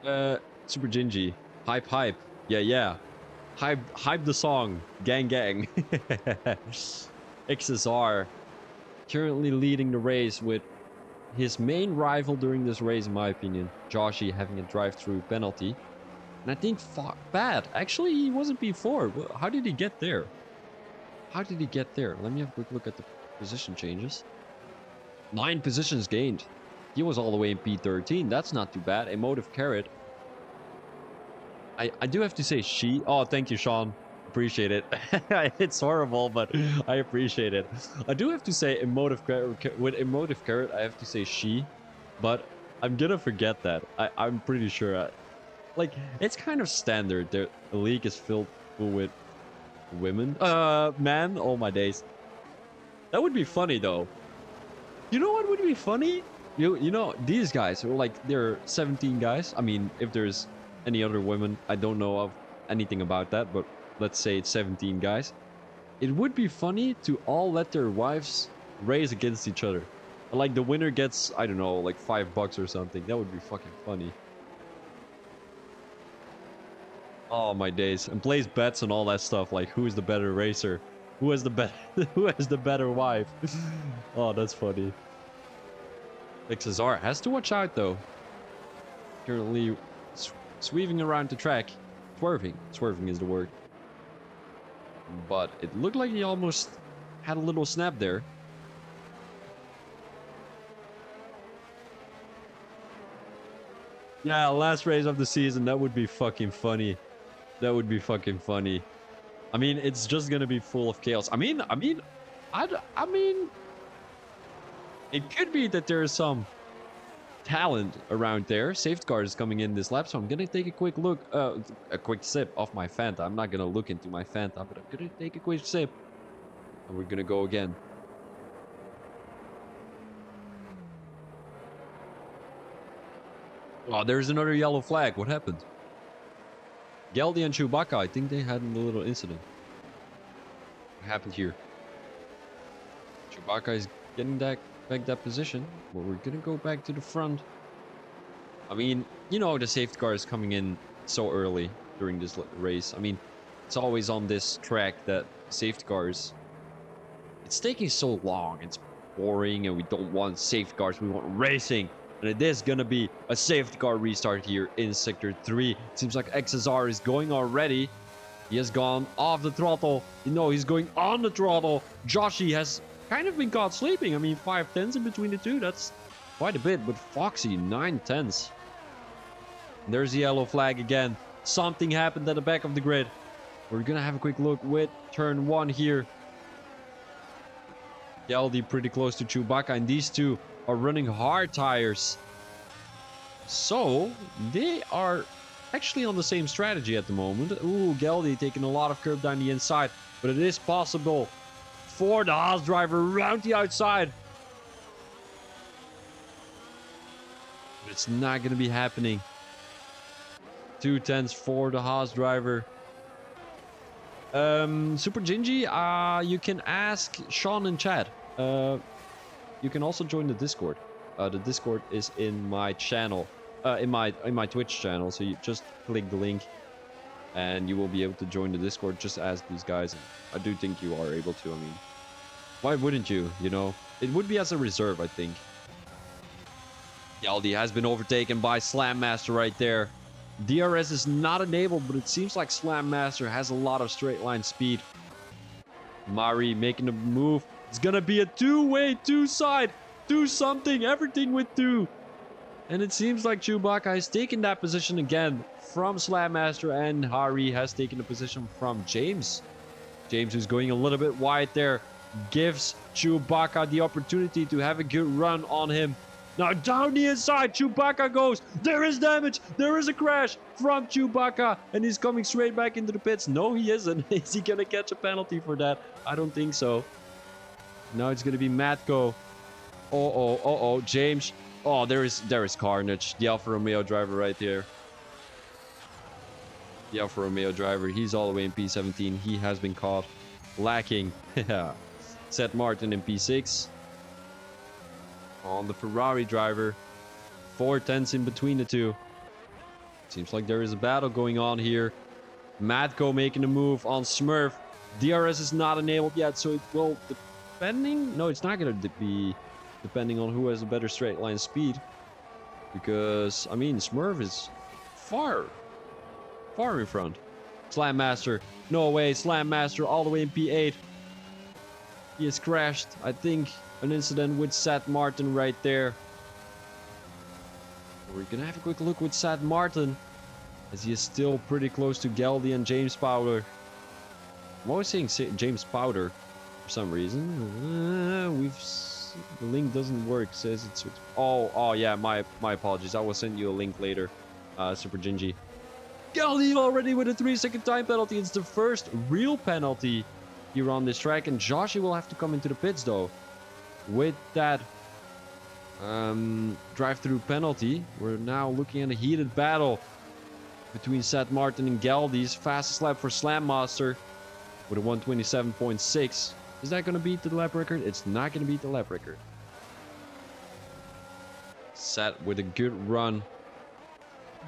Super Gingy hype? Yeah, hype the song, gang. XSR currently leading the race with his main rival during this race, in my opinion, Joshy, having a drive-through penalty. And I think bad. Actually, he wasn't before. How did he get there? Let me have a quick look at the position changes. 9 positions gained. He was all the way in P13. That's not too bad. Emotive Carrot. I do have to say she. Oh, thank you, Sean. Appreciate it. It's horrible, but I appreciate it. I do have to say Emotive Carrot. With Emotive Carrot, I have to say she. But I'm gonna forget that. I'm pretty sure. Like, it's kind of standard. The league is filled with women. Man, all my days. That would be funny, though. You know what would be funny? You know, these guys are like, they're 17 guys. I mean, if there's any other women, I don't know of anything about that, but let's say it's 17 guys. It would be funny to all let their wives race against each other. Like, the winner gets, I don't know, like $5 or something. That would be fucking funny. Oh my days. And plays bets and all that stuff, like who is the better racer, who has the better wife. Oh, that's funny. XSR has to watch out though. Currently sweeping around the track. Swerving is the word. But it looked like he almost had a little snap there. Yeah, last race of the season. That would be fucking funny. That would be fucking funny. I mean, it's just gonna be full of chaos. I mean, it could be that there's some talent around there. Safeguard is coming in this lap, so I'm gonna take a quick look, a quick sip of my Fanta. I'm not gonna look into my Fanta, but I'm gonna take a quick sip, and we're gonna go again. Oh, there's another yellow flag. What happened? Geldy and Chewbacca, I think they had a little incident. What happened here? Chewbacca is getting back that position, but we're gonna go back to the front. I mean, you know, the safety car is coming in so early during this race. I mean, it's always on this track that safety cars, it's taking so long. It's boring, and we don't want safety cars. We want racing. And it is gonna be a safety car restart here in Sector 3. It seems like XSR is going already. He has gone off the throttle. You know, he's going on the throttle. Joshy has kind of been caught sleeping. I mean, 5 tenths in between the two. That's quite a bit. But Foxy, 9 tenths. There's the yellow flag again. Something happened at the back of the grid. We're gonna have a quick look with turn 1 here. Geldy pretty close to Chewbacca, and these two are running hard tires. So, they are actually on the same strategy at the moment. Ooh, Geldy taking a lot of curb down the inside, but it is possible for the Haas driver around the outside. But it's not going to be happening. 2/10 for the Haas driver. Super Gingy, you can ask Sean and Chad. You can also join the Discord. The Discord is in my channel, in my Twitch channel. So you just click the link, and you will be able to join the Discord. Just ask these guys. I do think you are able to. I mean, why wouldn't you? You know, it would be as a reserve, I think. Geldy has been overtaken by Slam Master right there. DRS is not enabled, but it seems like Slam Master has a lot of straight line speed. Mari making a move. It's gonna be a two-way, two-side. Do something, everything with two. And it seems like Chewbacca has taken that position again from Slam Master, and Hari has taken the position from James. James, who's going a little bit wide there, gives Chewbacca the opportunity to have a good run on him. Now down the inside, Chewbacca goes. There is damage. There is a crash from Chewbacca, and he's coming straight back into the pits. No, he isn't. Is he gonna catch a penalty for that? I don't think so. Now it's gonna be Matko. Oh, James. Oh, there is Carnage, the Alfa Romeo driver right there. The Alfa Romeo driver, he's all the way in P17. He has been caught lacking. Seth Martin in P6. On the Ferrari driver, 4/10 in between the two. Seems like there is a battle going on here. Matko making a move on Smurf. DRS is not enabled yet, so it will, depending... No, it's not going to be depending on who has a better straight line speed. Because, I mean, Smurf is far in front. Slam Master. No way, Slam Master all the way in P8. He has crashed, I think. An incident with Seth Martin right there. We're gonna have a quick look with Seth Martin, as he is still pretty close to Geldy and James Powder. I'm always saying James Powder for some reason. The link doesn't work. Says it's oh yeah. My apologies. I will send you a link later. Super Gingy. Geldy already with a 3-second time penalty. It's the first real penalty here on this track, and Joshi will have to come into the pits though. With that drive-through penalty, we're now looking at a heated battle between Seth Martin and Geldy's fastest lap for Slam Master with a 127.6. Is that going to beat the lap record? It's not going to beat the lap record. Seth with a good run,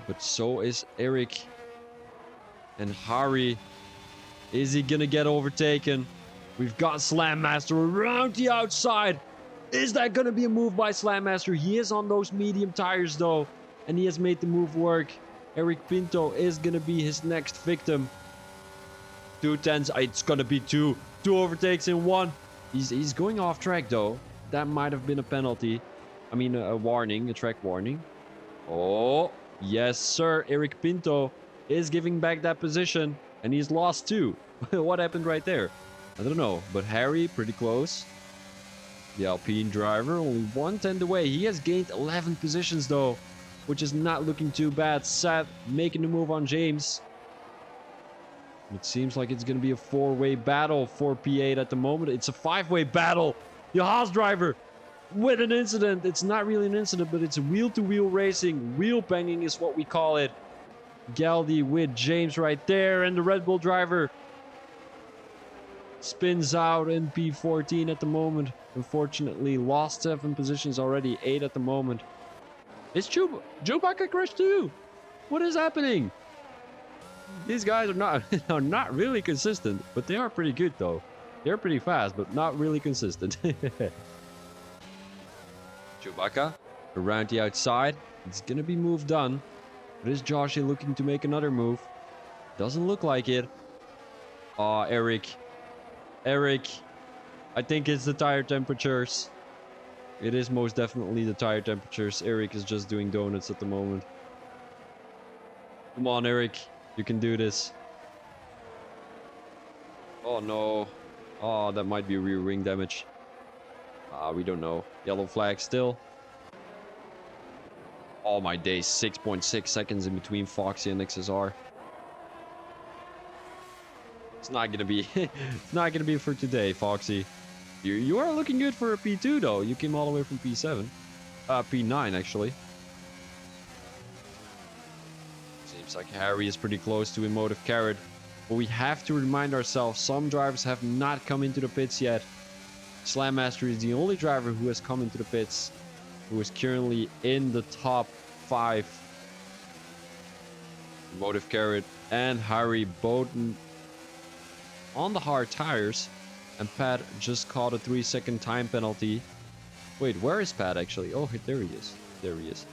but so is Eric and Hari. Is he going to get overtaken? We've got Slam Master around the outside. Is that going to be a move by Slam Master? He is on those medium tires though, and he has made the move work. Eric Pinto is going to be his next victim. 2/10. It's going to be two overtakes in one. He's going off track though. That might have been a penalty. I mean a warning, a track warning. Oh, yes sir. Eric Pinto is giving back that position, and he's lost two. What happened right there? I don't know, but Harry pretty close. The Alpine driver only 1/10 away. He has gained 11 positions though, which is not looking too bad. Seth making the move on James. It seems like it's going to be a 4-way battle for P8 at the moment. It's a 5-way battle. The Haas driver with an incident. It's not really an incident, but it's wheel-to-wheel racing. Wheel banging is what we call it. Geldy with James right there, and the Red Bull driver spins out in P14 at the moment. Unfortunately, lost 7 positions already, 8 at the moment. It's Chewbacca crashed too. What is happening? These guys are not really consistent, but they are pretty good though. They're pretty fast, but not really consistent. Chewbacca around the outside. It's gonna be move done. But is Joshi looking to make another move? Doesn't look like it. Oh, Eric. I think it's the tire temperatures. It is most definitely the tire temperatures. Eric is just doing donuts at the moment. Come on, Eric. You can do this. Oh no. Oh, that might be rear wing damage. We don't know. Yellow flag still. Oh my days, 6.6 seconds in between Foxy and XSR. It's not gonna be it's not gonna be for today, Foxy. You are looking good for a P2 though. You came all the way from P7. P9 actually. Seems like Harry is pretty close to Emotive Carrot. But we have to remind ourselves, some drivers have not come into the pits yet. Slam Master is the only driver who has come into the pits, who is currently in the top 5. Emotive Carrot and Harry both on the hard tires. And Pat just caught a 3-second time penalty. Wait, where is Pat actually? Oh, there he is. There he is.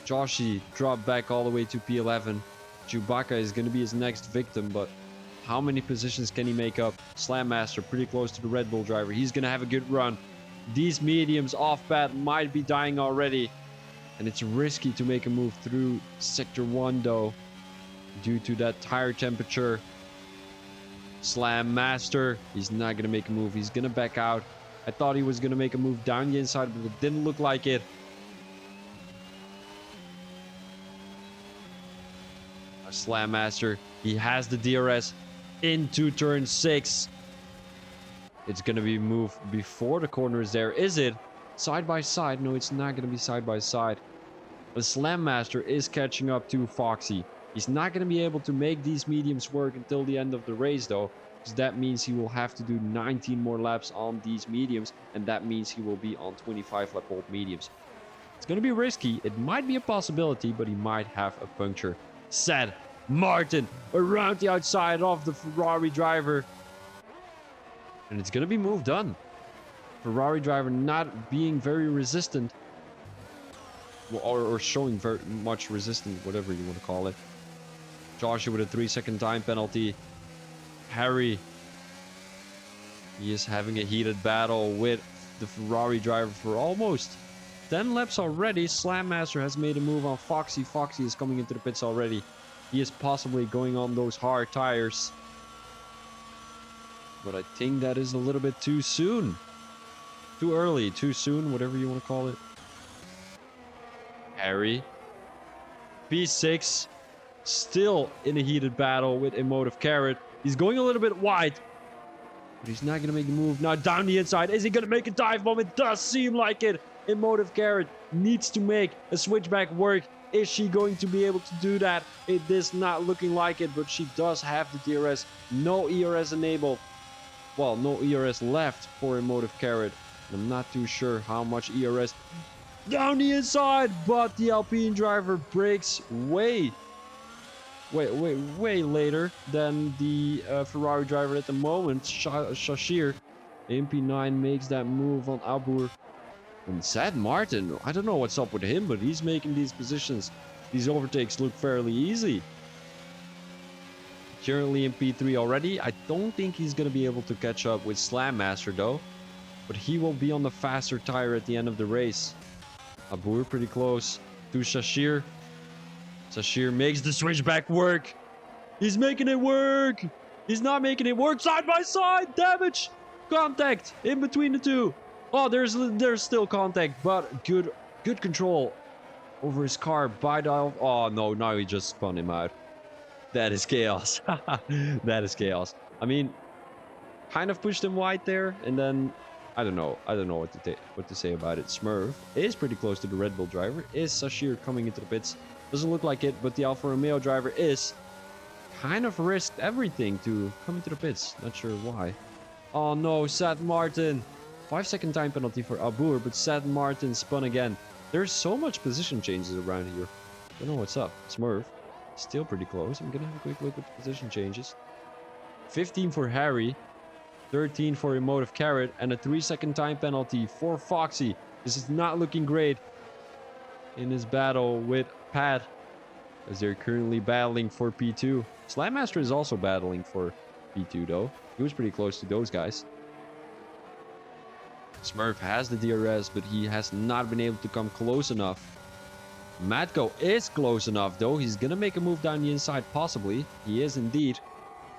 Joshy dropped back all the way to P11. Chewbacca is going to be his next victim, but how many positions can he make up? Slam Master pretty close to the Red Bull driver. He's going to have a good run. These mediums off Pat might be dying already. And it's risky to make a move through Sector 1 though, due to that tire temperature. Slam Master, he's not going to make a move. He's going to back out. I thought he was going to make a move down the inside, but it didn't look like it. Slam Master, he has the DRS into turn 6. It's going to be moved before the corner is there. Is it? Side by side? No, it's not going to be side by side. The Slam Master is catching up to Foxy. He's not going to be able to make these mediums work until the end of the race though, because that means he will have to do 19 more laps on these mediums, and that means he will be on 25 lap old mediums. It's going to be risky. It might be a possibility, but he might have a puncture. Sad Martin around the outside of the Ferrari driver. And it's going to be moved on. Ferrari driver not being very resistant. Or showing very much resistance, whatever you want to call it. Joshua with a 3-second time penalty. Harry. He is having a heated battle with the Ferrari driver for almost 10 laps already. Slam Master has made a move on Foxy. Foxy is coming into the pits already. He is possibly going on those hard tires. But I think that is a little bit too soon. Too early, too soon, whatever you want to call it. Harry. P6. Still in a heated battle with Emotive Carrot. He's going a little bit wide. But he's not going to make the move. Now down the inside. Is he going to make a dive bomb? It does seem like it. Emotive Carrot needs to make a switchback work. Is she going to be able to do that? It is not looking like it, but she does have the DRS. No ERS enabled. Well, no ERS left for Emotive Carrot. I'm not too sure how much ERS down the inside, but the Alpine driver breaks way later than the Ferrari driver at the moment. Shashir in P9 makes that move on Albur. And Sad Martin, I don't know what's up with him, but he's making these positions, these overtakes look fairly easy. Currently in P3 already. I don't think he's going to be able to catch up with Slam Master though. But he will be on the faster tire at the end of the race. Albur pretty close to Shashir. Shashir makes the switchback work. He's making it work. He's not making it work. Side by side. Damage. Contact in between the two. Oh, there's still contact, but good control over his car by the... Oh, no, now he just spun him out. That is chaos. That is chaos. I mean, kind of pushed him wide there, and then... I don't know what to say about it. Smurf is pretty close to the Red Bull driver. Is Shashir coming into the pits? Doesn't look like it, but the Alfa Romeo driver is kind of risked everything to come into the pits. Not sure why. Oh no, Sad Martin. 5-second time penalty for Albur, but Sad Martin spun again. There's so much position changes around here. Don't know what's up. Smurf, still pretty close. I'm gonna have a quick look at the position changes. 15 for Harry. 13 for Emotive Carrot, and a 3-second time penalty for Foxy. This is not looking great in his battle with Pat, as they're currently battling for P2. Slam Master is also battling for P2 though. He was pretty close to those guys. Smurf has the DRS, but he has not been able to come close enough. Matko is close enough though. He's gonna make a move down the inside possibly. He is indeed.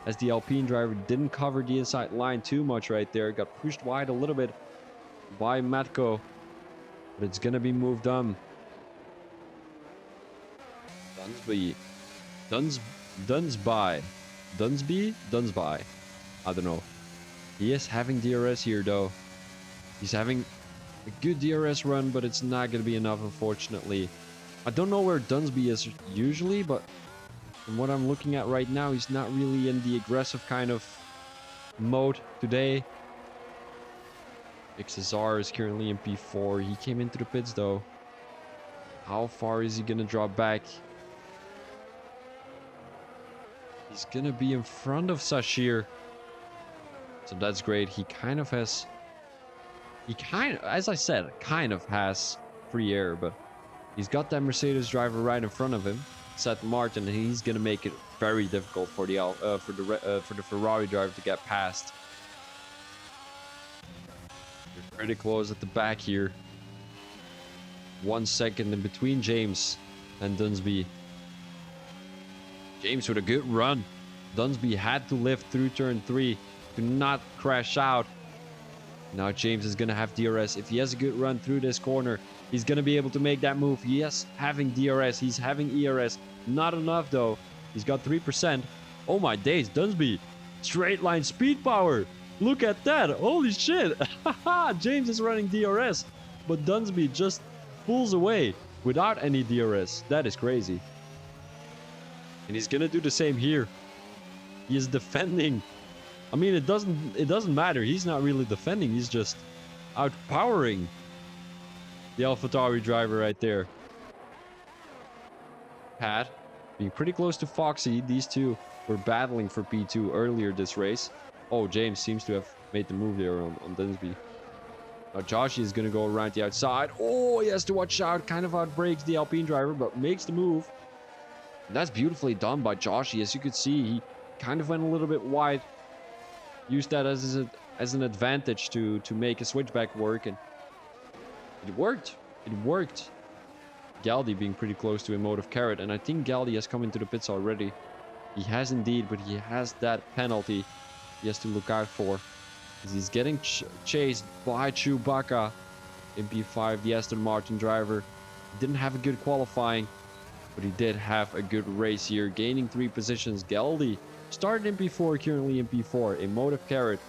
as the Alpine driver didn't cover the inside line too much right there. Got pushed wide a little bit by Matko, but it's gonna be moved on. Dunsby. Dunsby? I don't know. He is having DRS here though. He's having a good DRS run, but it's not gonna be enough, unfortunately. I don't know where Dunsby is usually, but from what I'm looking at right now, he's not really in the aggressive kind of mode today. XSR is currently in P4. He came into the pits though. How far is he gonna drop back? He's gonna be in front of Sashir. So that's great. He kind of has... as I said, kind of has free air, but he's got that Mercedes driver right in front of him, Seth Martin, and he's gonna make it very difficult for the Ferrari driver to get past. They're pretty close at the back here. 1 second in between James and Dunsby. James with a good run. Dunsby had to lift through turn 3 to not crash out. Now James is going to have DRS. If he has a good run through this corner, he's going to be able to make that move. Yes, having DRS. He's having ERS. Not enough though. He's got 3%. Oh my days, Dunsby. Straight line speed power. Look at that. Holy shit. James is running DRS, but Dunsby just pulls away without any DRS. That is crazy. And he's gonna do the same here. He is defending. I mean, it doesn't matter. He's not really defending. He's just outpowering the AlphaTauri driver right there. Pat being pretty close to Foxy. These two were battling for P2 earlier this race. Oh, James seems to have made the move there on Dunsby. Now Joshi is gonna go around the outside. Oh, he has to watch out. Kind of outbreaks the Alpine driver, but makes the move. And that's beautifully done by Joshi. As you could see, he kind of went a little bit wide. Used that as an advantage to make a switchback work, and it worked. It worked. Galdi being pretty close to Emotive Carrot, and I think Galdi has come into the pits already. He has indeed, but he has that penalty he has to look out for. He's getting chased by Chewbacca in P5, the Aston Martin driver. He didn't have a good qualifying, but he did have a good race here, gaining 3 positions. Galdi started in P4, currently in P4. Emotive Carrot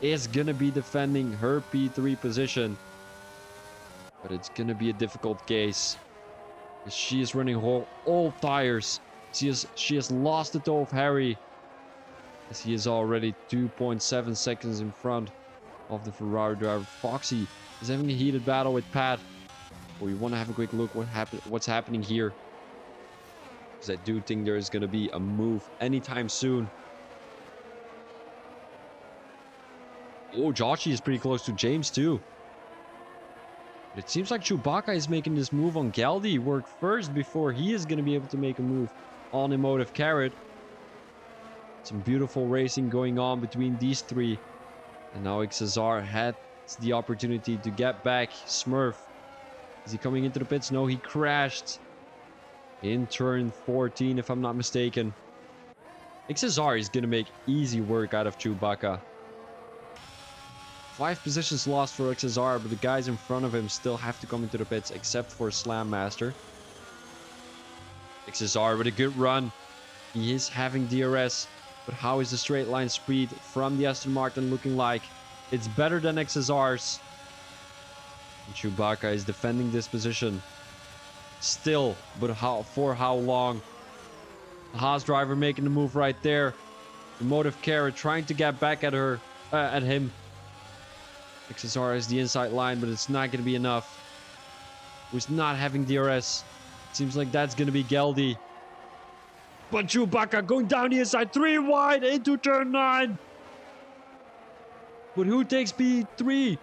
is gonna be defending her P3 position, but it's gonna be a difficult case. She is running all tires. She has lost the toe of Harry, as he is already 2.7 seconds in front of the Ferrari driver. Foxy is having a heated battle with Pat. We want to have a quick look what's happening here, because I do think there is going to be a move anytime soon. Oh, Joshi is pretty close to James too. But it seems like Chewbacca is making this move on Galdi work first before he is going to be able to make a move on Emotive Carrot. Some beautiful racing going on between these three. And now XSR had the opportunity to get back. Smurf, is he coming into the pits? No, he crashed in turn 14, if I'm not mistaken. XSR is going to make easy work out of Chewbacca. 5 positions lost for XSR, but the guys in front of him still have to come into the pits, except for Slam Master. XSR with a good run. He is having DRS, but how is the straight line speed from the Aston Martin looking like? It's better than XSR's. And Chewbacca is defending this position still, but for how long? The Haas driver making the move right there. Emotive Carrot trying to get back at him. XSR has the inside line, but it's not going to be enough. Who's not having DRS? Seems like that's going to be Galdi. But Chewbacca going down the inside, 3 wide into turn 9. But who takes P3?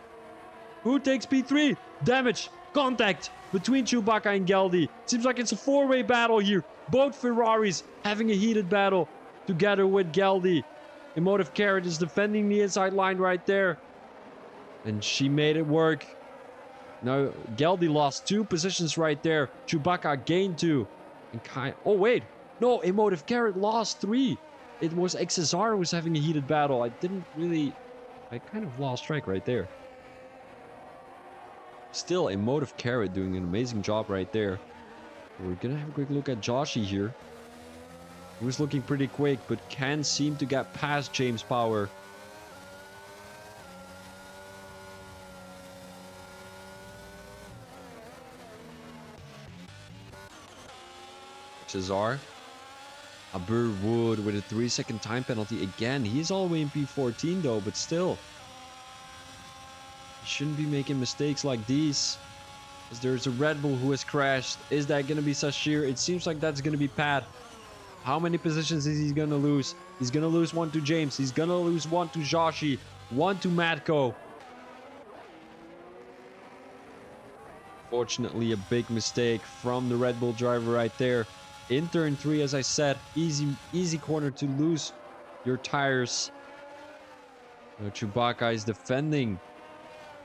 Who takes P3? Damage, contact between Chewbacca and Galdi. Seems like it's a 4-way battle here. Both Ferraris having a heated battle together with Galdi. Emotive Carrot is defending the inside line right there. And she made it work. Now, Galdi lost 2 positions right there. Chewbacca gained 2. And oh, wait. No, Emotive Carrot lost 3. it was XSR who was having a heated battle. I kind of lost track right there. Still, Emotive Carrot doing an amazing job right there. We're gonna have a quick look at Joshi here. He was looking pretty quick, but can't seem to get past James Power. Cesar. Aber Wood with a 3-second time penalty again. He's all the way in P14 though, but still. You shouldn't be making mistakes like these. As there's a Red Bull who has crashed. Is that going to be Sashir? It seems like that's going to be Pat. How many positions is he going to lose? He's going to lose one to James. He's going to lose one to Joshi. One to Matko. Fortunately, a big mistake from the Red Bull driver right there. In turn 3, as I said, easy corner to lose your tires. Chewbacca is defending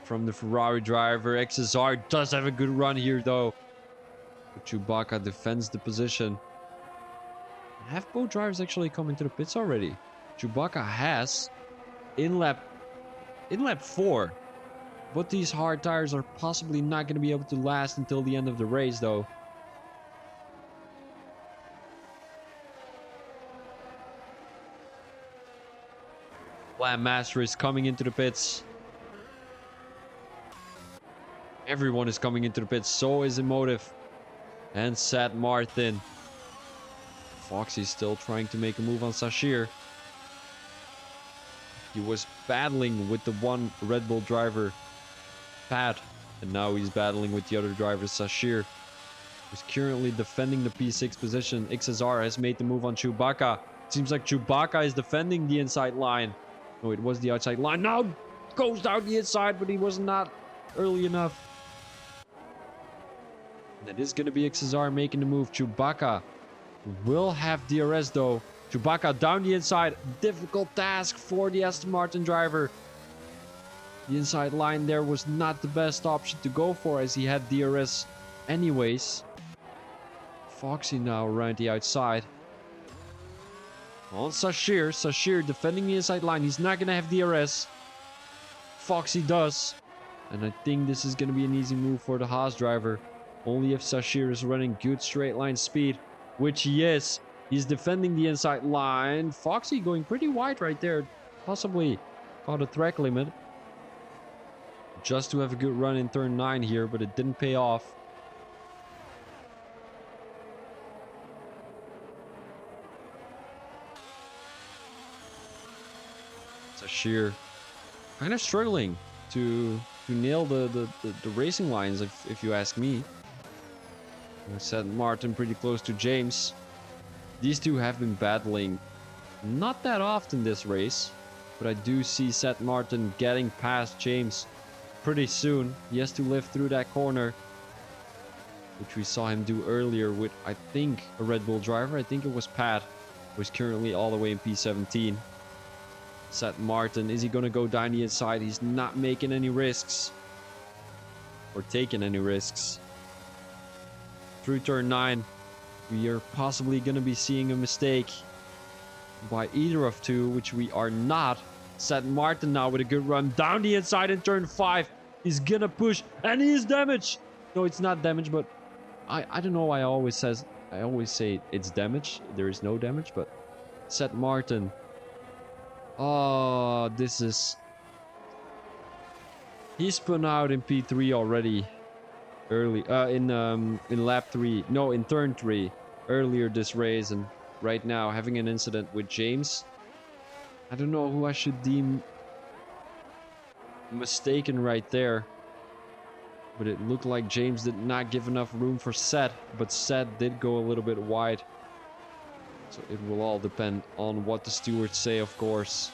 from the Ferrari driver. XSR does have a good run here though. But Chewbacca defends the position. Have both drivers actually come into the pits already? Chewbacca has in lap 4. But these hard tires are possibly not going to be able to last until the end of the race though. Plan Master is coming into the pits. Everyone is coming into the pits. So is Emotive. And Sad Martin. Foxy's still trying to make a move on Sashir. He was battling with the one Red Bull driver, Pat. And now he's battling with the other driver, Sashir. Who's currently defending the P6 position. XSR has made the move on Chewbacca. Seems like Chewbacca is defending the inside line. No, it was the outside line. Now goes down the inside, but he was not early enough. That is going to be XSR making the move. Chewbacca will have DRS though. Chewbacca down the inside. Difficult task for the Aston Martin driver. The inside line there was not the best option to go for as he had DRS anyways. Foxy now around the outside. On Sashir. Sashir defending the inside line. He's not going to have DRS. Foxy does. And I think this is going to be an easy move for the Haas driver. Only if Sashir is running good straight line speed. Which he is. He's defending the inside line. Foxy going pretty wide right there. Possibly caught a track limit. Just to have a good run in turn 9 here. But it didn't pay off. Sashir kind of struggling to nail the racing lines if you ask me. I said Martin pretty close to James. These two have been battling not that often this race, but I do see Seth Martin getting past James pretty soon. He has to live through that corner, which we saw him do earlier with, I think, a Red Bull driver. I think it was Pat, who's currently all the way in P17. Seth Martin, is he going to go down the inside? He's not making any risks. Or taking any risks. Through turn 9, we are possibly going to be seeing a mistake by either of two, which we are not. Seth Martin now with a good run down the inside in turn 5. He's going to push, and he is damaged. No, it's not damage, but I don't know why I always say it's damage. There is no damage, but Seth Martin. Oh, this is... He spun out in P3 already. Early, in lap 3. No, in turn 3. Earlier this race, and right now having an incident with James. I don't know who I should deem mistaken right there. But it looked like James did not give enough room for Seth. But Seth did go a little bit wide. So it will all depend on what the stewards say, of course.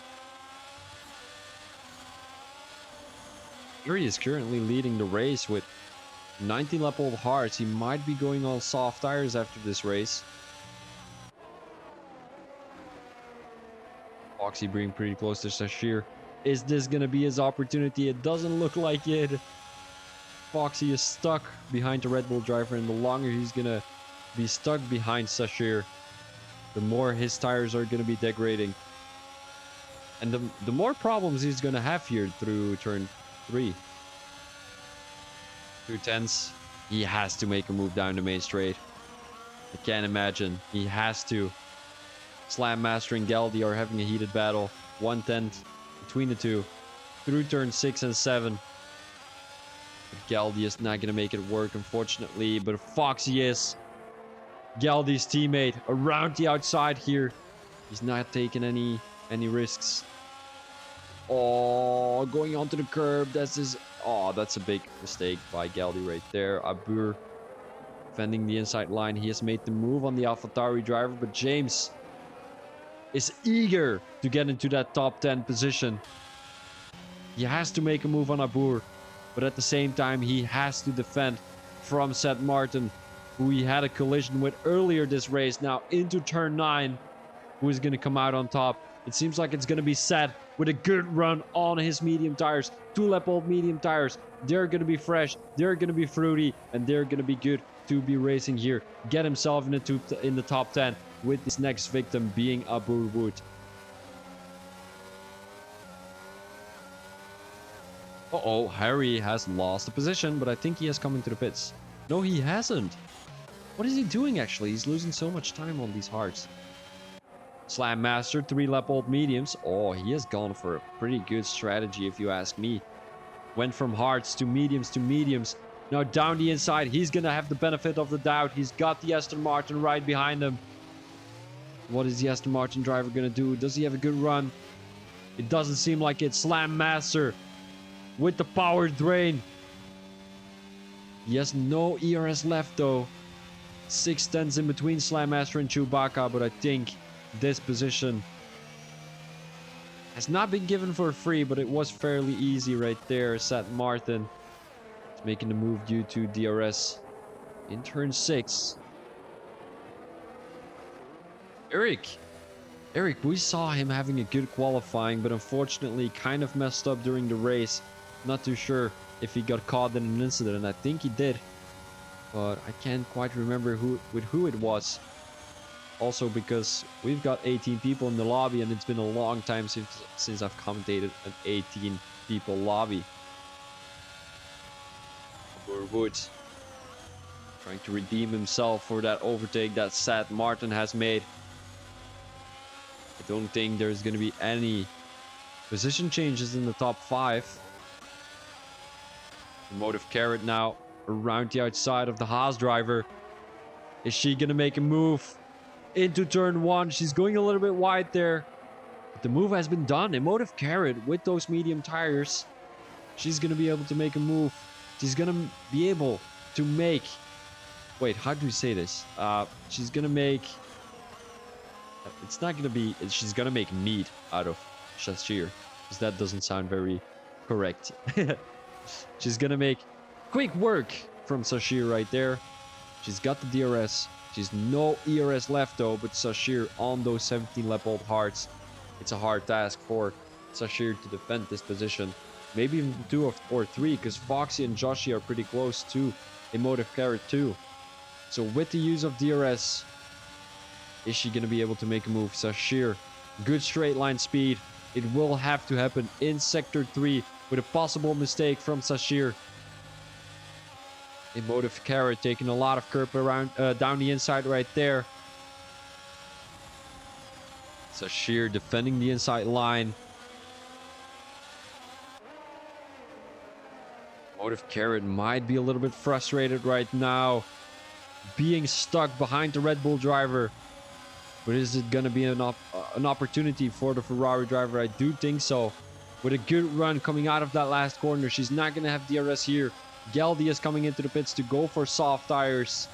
Here he is currently leading the race with 90 lap old hards. He might be going on soft tires after this race. Foxy being pretty close to Sashir. Is this going to be his opportunity? It doesn't look like it. Foxy is stuck behind the Red Bull driver, and the longer he's going to be stuck behind Sashir, the more his tires are going to be degrading. And the more problems he's going to have here through turn 3. Through 10s. He has to make a move down the main straight. I can't imagine. He has to. Slam Master and Galdi are having a heated battle. 1/10 between the two. Through turn 6 and 7. But Galdi is not going to make it work, unfortunately. But Foxy is. Galdi's teammate around the outside here. He's not taking any risks. Oh, going onto the curb. That's a big mistake by Galdi right there. Abur defending the inside line. He has made the move on the AlphaTauri driver, but James is eager to get into that top 10 position. He has to make a move on Abur, but at the same time, he has to defend from Seth Martin, who he had a collision with earlier this race. Now into turn 9, who is going to come out on top. It seems like it's going to be Seth with a good run on his medium tires. 2-lap-old medium tires. They're going to be fresh. They're going to be fruity. And they're going to be good to be racing here. Get himself in the top 10 with his next victim being Abur Wood. Uh-oh, Harry has lost the position, but I think he has come into the pits. No, he hasn't. What is he doing, actually? He's losing so much time on these hards. Slam Master, 3-lap-old mediums. Oh, he has gone for a pretty good strategy, if you ask me. Went from hards to mediums. Now down the inside, he's going to have the benefit of the doubt. He's got the Aston Martin right behind him. What is the Aston Martin driver going to do? Does he have a good run? It doesn't seem like it. Slam Master with the power drain. He has no ERS left, though. 6/10s in between Slam Master and Chewbacca, but I think this position has not been given for free, but it was fairly easy right there. Seth Martin is making the move due to DRS in turn 6. Eric, we saw him having a good qualifying, but unfortunately kind of messed up during the race. Not too sure if he got caught in an incident, and I think he did, but I can't quite remember who it was. Also because we've got 18 people in the lobby, and it's been a long time since I've commentated an 18 people lobby. Woods trying to redeem himself for that overtake that Seth Martin has made. I don't think there's going to be any position changes in the top 5. Motive Carrot now around the outside of the Haas driver. Is she going to make a move into turn 1? She's going a little bit wide there, but the move has been done. Emotive Carrot with those medium tires, she's going to be able to make a move. She's going to be able to make... Wait, how do we say this? She's going to make... It's not going to be... She's going to make meat out of Shashir, because that doesn't sound very correct. She's going to make quick work from Sashir right there. She's got the DRS. She's no ERS left though, but Sashir on those 17-lap-old hards. It's a hard task for Sashir to defend this position. Maybe even 2 or 3, because Foxy and Joshi are pretty close to Emotive Carrot too. So with the use of DRS, is she going to be able to make a move? Sashir, good straight line speed. It will have to happen in Sector 3 with a possible mistake from Sashir. Emotive Carrot taking a lot of curb around down the inside right there. Sashir defending the inside line. Emotive Carrot might be a little bit frustrated right now, being stuck behind the Red Bull driver. But is it going to be an opportunity for the Ferrari driver? I do think so. With a good run coming out of that last corner. She's not going to have DRS here. Galdi is coming into the pits to go for soft tires.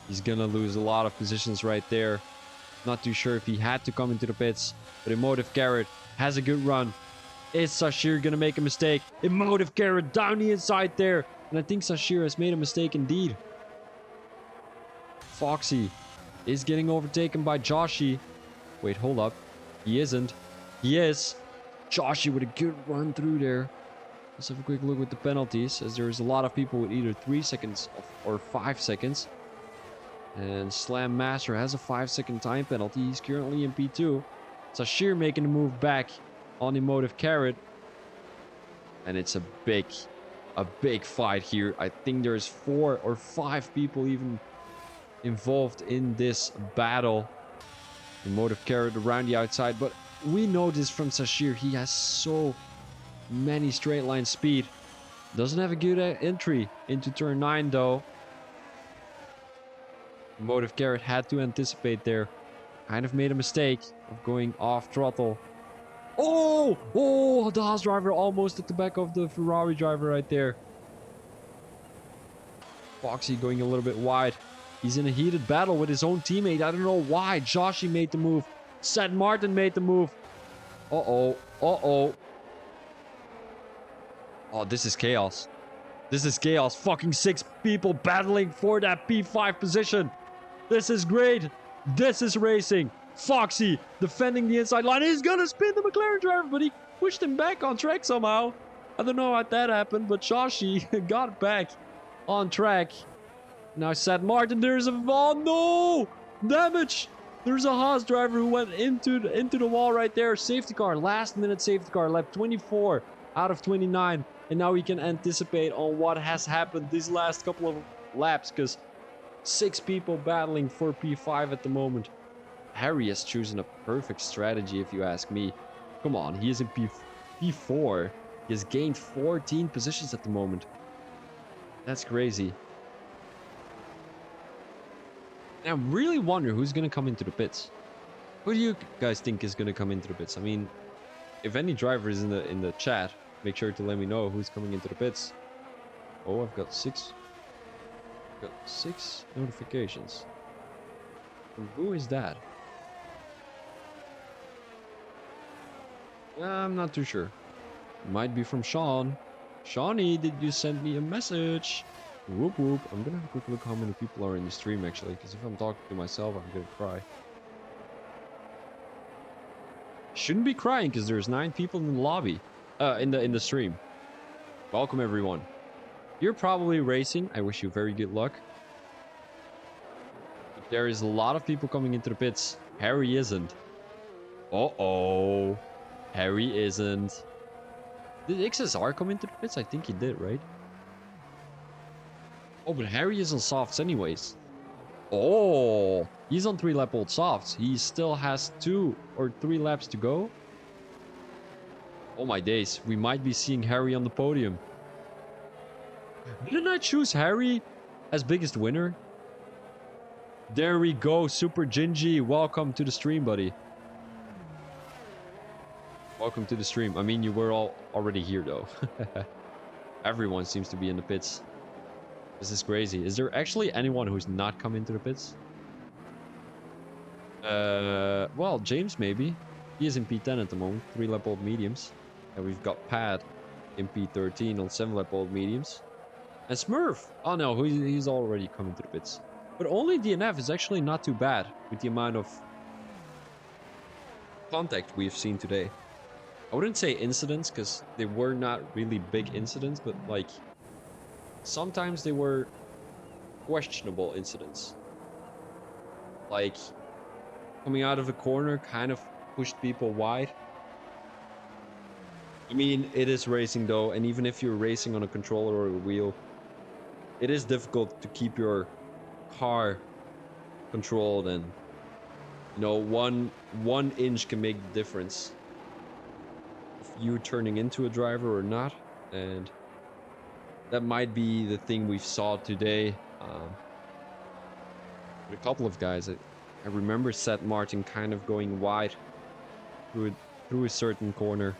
He's going to lose a lot of positions right there. Not too sure if he had to come into the pits. But Emotive Carrot has a good run. Is Sashir going to make a mistake? Emotive Carrot down the inside there. And I think Sashir has made a mistake indeed. Foxy is getting overtaken by Joshi. Wait, hold up. He isn't. He is. Joshi with a good run through there. Let's have a quick look with the penalties, as there's a lot of people with either 3 seconds or 5 seconds. And Slam Master has a 5-second time penalty. He's currently in P2. Sashir making a move back on Emotive Carrot. And it's a big fight here. I think there's 4 or 5 people even involved in this battle. Emotive Carrot around the outside. But we know this from Sashir. He has so many straight line speed. Doesn't have a good entry into turn 9 though. Emotive Carrot had to anticipate there. Kind of made a mistake of going off throttle. Oh, the Haas driver almost at the back of the Ferrari driver right there. Foxy going a little bit wide. He's in a heated battle with his own teammate. I don't know why. Joshy made the move. Seth Martin made the move. Uh-oh. Oh, this is chaos. This is chaos. Fucking 6 people battling for that P5 position. This is great. This is racing. Foxy defending the inside line. He's gonna spin the McLaren driver, but he pushed him back on track somehow. I don't know how that happened, but Joshi got back on track. Now Seth Martin, there's a... Oh no! Damage! There's a Haas driver who went into the wall right there. Safety car, last minute safety car, lap 24 out of 29. And now we can anticipate on what has happened these last couple of laps, because 6 people battling for P5 at the moment. Harry has chosen a perfect strategy if you ask me. Come on, he is in P4. He has gained 14 positions at the moment. That's crazy. And I really wonder who's going to come into the pits. Who do you guys think is going to come into the pits? I mean, if any driver is in the chat, make sure to let me know who's coming into the pits. Oh, I've got 6 notifications. From who is that? I'm not too sure. Might be from Sean. Shawnee, did you send me a message? Whoop whoop. I'm gonna have a quick look how many people are in the stream actually, because if I'm talking to myself, I'm gonna cry. Shouldn't be crying because there's 9 people in the lobby. In the stream. Welcome everyone. You're probably racing. I wish you very good luck. But there is a lot of people coming into the pits. Harry isn't. Uh-oh. Harry isn't. Did XSR come into the pits? I think he did, right? Oh, but Harry is on softs anyways. Oh, he's on 3 lap old softs. He still has 2 or 3 laps to go. Oh my days, we might be seeing Harry on the podium. Didn't I choose Harry as biggest winner? There we go, Super Gingy. Welcome to the stream, buddy. Welcome to the stream. I mean, you were all already here, though. Everyone seems to be in the pits. This is crazy. Is there actually anyone who's not come into the pits? Well, James maybe. He is in P10 at the moment. 3 lap old mediums. And we've got Pat in P13 on 7 lap old mediums. And Smurf. Oh no, he's already coming to the pits. But only DNF is actually not too bad with the amount of contact we've seen today. I wouldn't say incidents because they were not really big incidents, but like sometimes they were questionable incidents. Like coming out of a corner kind of pushed people wide. I mean, it is racing though, and even if you're racing on a controller or a wheel, it is difficult to keep your car controlled, and you know, one inch can make the difference if you turning into a driver or not. And that might be the thing we saw today. A couple of guys, I remember Seth Martin kind of going wide through a certain corner.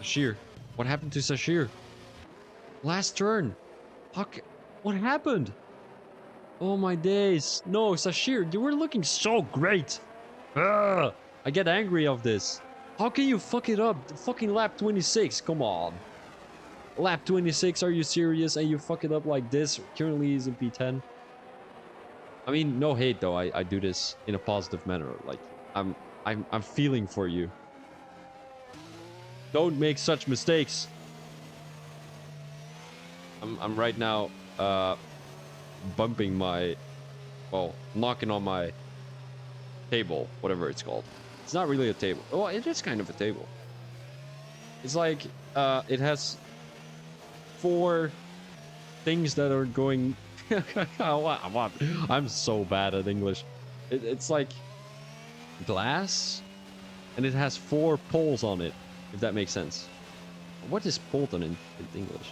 Sashir, what happened to Sashir? Last turn. What happened? Oh my days. No, Sashir, you were looking so great. Ugh, I get angry of this. How can you fuck it up? Fucking lap 26, come on. Lap 26, are you serious? And you fuck it up like this? Currently he's in P10. I mean, no hate though. I do this in a positive manner. Like, I'm feeling for you. Don't make such mistakes. I'm right now uh, bumping my, well, knocking on my table, whatever it's called. It's not really a table. Well, it is kind of a table. It's like, it has 4 things that are going. What? I'm so bad at English. It's like glass, and it has 4 poles on it, if that makes sense. What is Polton in English?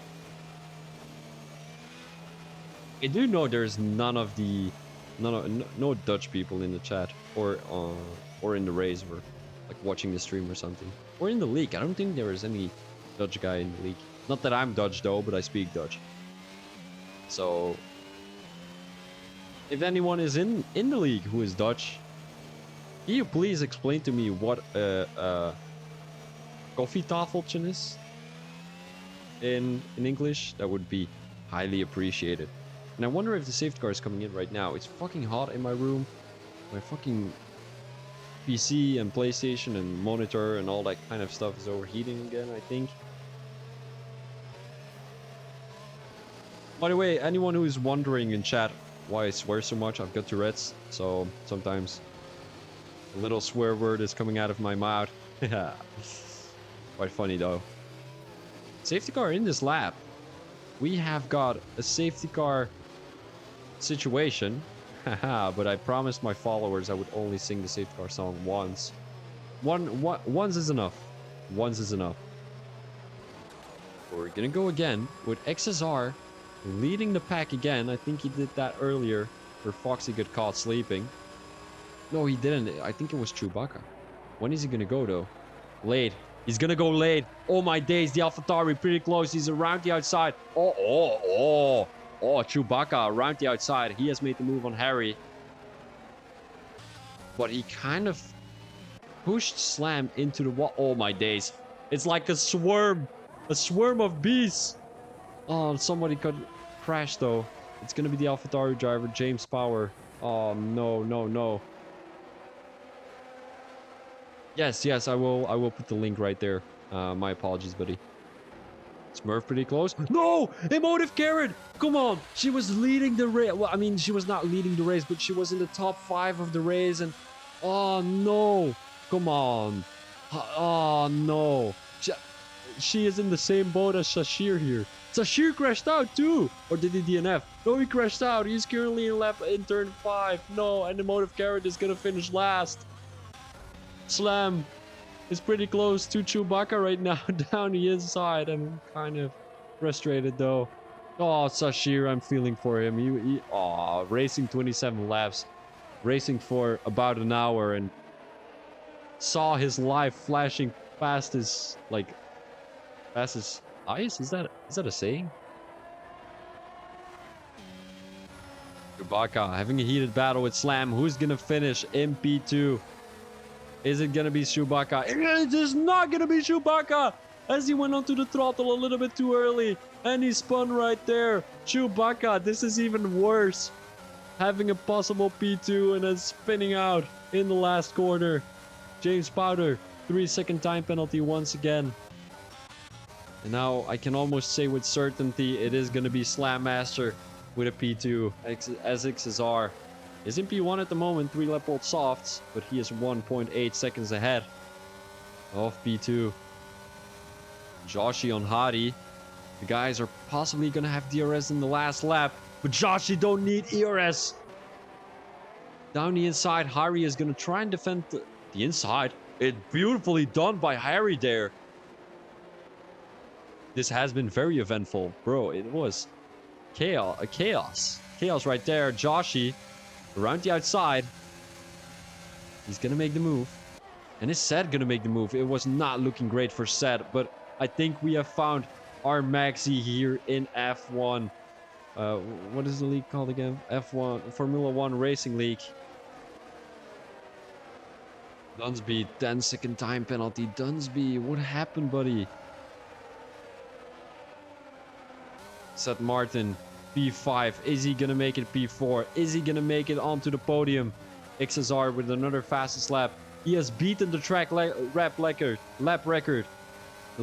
I do know there's no Dutch people in the chat or in the race or like watching the stream or something, or in the league. I don't think there is any Dutch guy in the league. Not that I'm Dutch though, but I speak Dutch. So if anyone is in the league who is Dutch, can you please explain to me what koffietafeltje is in English? That would be highly appreciated. And I wonder if the safety car is coming in right now. It's fucking hot in my room. My fucking PC and PlayStation and monitor and all that kind of stuff is overheating again, I think. By the way, anyone who is wondering in chat why I swear so much, I've got Tourette's, so sometimes a little swear word is coming out of my mouth. Quite funny though. Safety car in this lap. We have got a safety car situation. Haha, but I promised my followers I would only sing the safety car song once. Once is enough. Once is enough. We're gonna go again with XSR leading the pack again. I think he did that earlier where Foxy got caught sleeping. No, he didn't. I think it was Chewbacca. When is he gonna go though? Late. He's gonna go late. Oh my days, the AlphaTauri pretty close. He's around the outside. Oh, Chewbacca around the outside. He has made the move on Harry. But he kind of pushed Slam into the wall. Oh my days. It's like a swarm. A swarm of bees. Oh, somebody could crash though. It's gonna be the AlphaTauri driver, James Power. Oh, no. Yes, I will put the link right there. My apologies, buddy. Smurf pretty close. No! Emotive Carrot! Come on! She was leading the race. Well, I mean, she was not leading the race, but she was in the top 5 of the race. And oh no! Come on! Oh no! She is in the same boat as Sashir here. Sashir crashed out too! Or did he DNF? No, he crashed out. He's currently in turn 5. No, and Emotive Carrot is gonna finish last. Slam is pretty close to Chewbacca right now down the inside. I'm kind of frustrated though. Oh, Sashir, I'm feeling for him. He racing 27 laps, racing for about an hour, and saw his life flashing past his eyes. Is that a saying? Chewbacca having a heated battle with Slam. Who's gonna finish in P2? Is it gonna be Chewbacca? It is not gonna be Chewbacca! As he went onto the throttle a little bit too early. And he spun right there. Chewbacca, this is even worse. Having a possible P2 and then spinning out in the last corner. James Powder, 3-second time penalty once again. And now I can almost say with certainty it is gonna be Slam Master with a P2 as XSR. Is in P1 at the moment, 3 lap old softs, but he is 1.8 seconds ahead of P2. Joshi on Hadi. The guys are possibly gonna have DRS in the last lap, but Joshi don't need ERS. Down the inside, Harry is gonna try and defend the inside. It beautifully done by Harry there. This has been very eventful, bro. It was chaos right there. Joshi around the outside. He's gonna make the move. And is Seth gonna make the move? It was not looking great for Seth, but I think we have found our Maxi here in F1. What is the league called again? F1, Formula 1 Racing League. Dunsby, 10-second time penalty. Dunsby, what happened, buddy? Seth Martin, P5. Is he gonna make it P4? Is he gonna make it onto the podium? XSR with another fastest lap. He has beaten the track lap record. The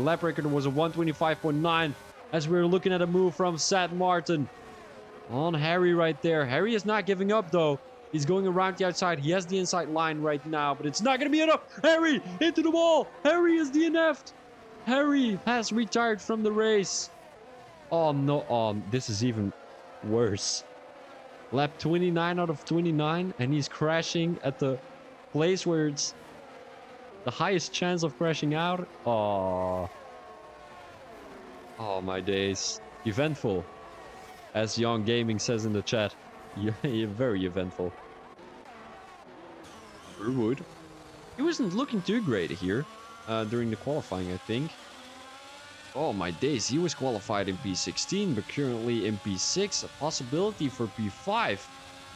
lap record was a 125.9. As we're looking at a move from Seth Martin. On Harry right there. Harry is not giving up, though. He's going around the outside. He has the inside line right now, but it's not going to be enough. Harry into the wall. Harry is DNF'd. Harry has retired from the race. Oh, no. Oh, this is even worse. Lap 29 out of 29, and he's crashing at the place where it's the highest chance of crashing out. Oh, oh my days. Eventful, as Young Gaming says in the chat. Yeah, very eventful. Burwood. He wasn't looking too great here during the qualifying, I think. Oh my days, he was qualified in P16, but currently in P6. A possibility for P5.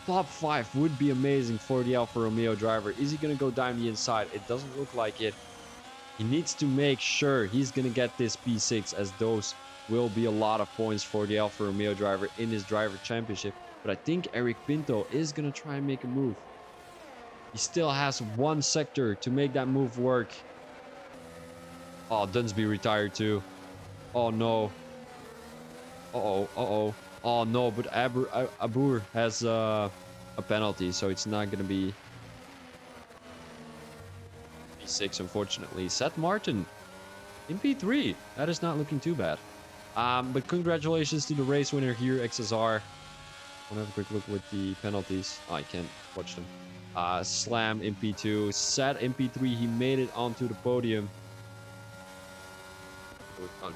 Top 5 would be amazing for the Alfa Romeo driver. Is he going to go down the inside? It doesn't look like it. He needs to make sure he's going to get this P6, as those will be a lot of points for the Alfa Romeo driver in his driver championship. But I think Eric Pinto is going to try and make a move. He still has one sector to make that move work. Oh, Dunsby retired too. Oh no. Uh-oh, uh-oh. Oh no, but Abur has a penalty, so it's not gonna be P6, unfortunately. Seth Martin in P3. That is not looking too bad. But congratulations to the race winner here, XSR. I want to have a quick look with the penalties. Oh, I can't watch them. Slam in P2. Seth in P3. He made it onto the podium.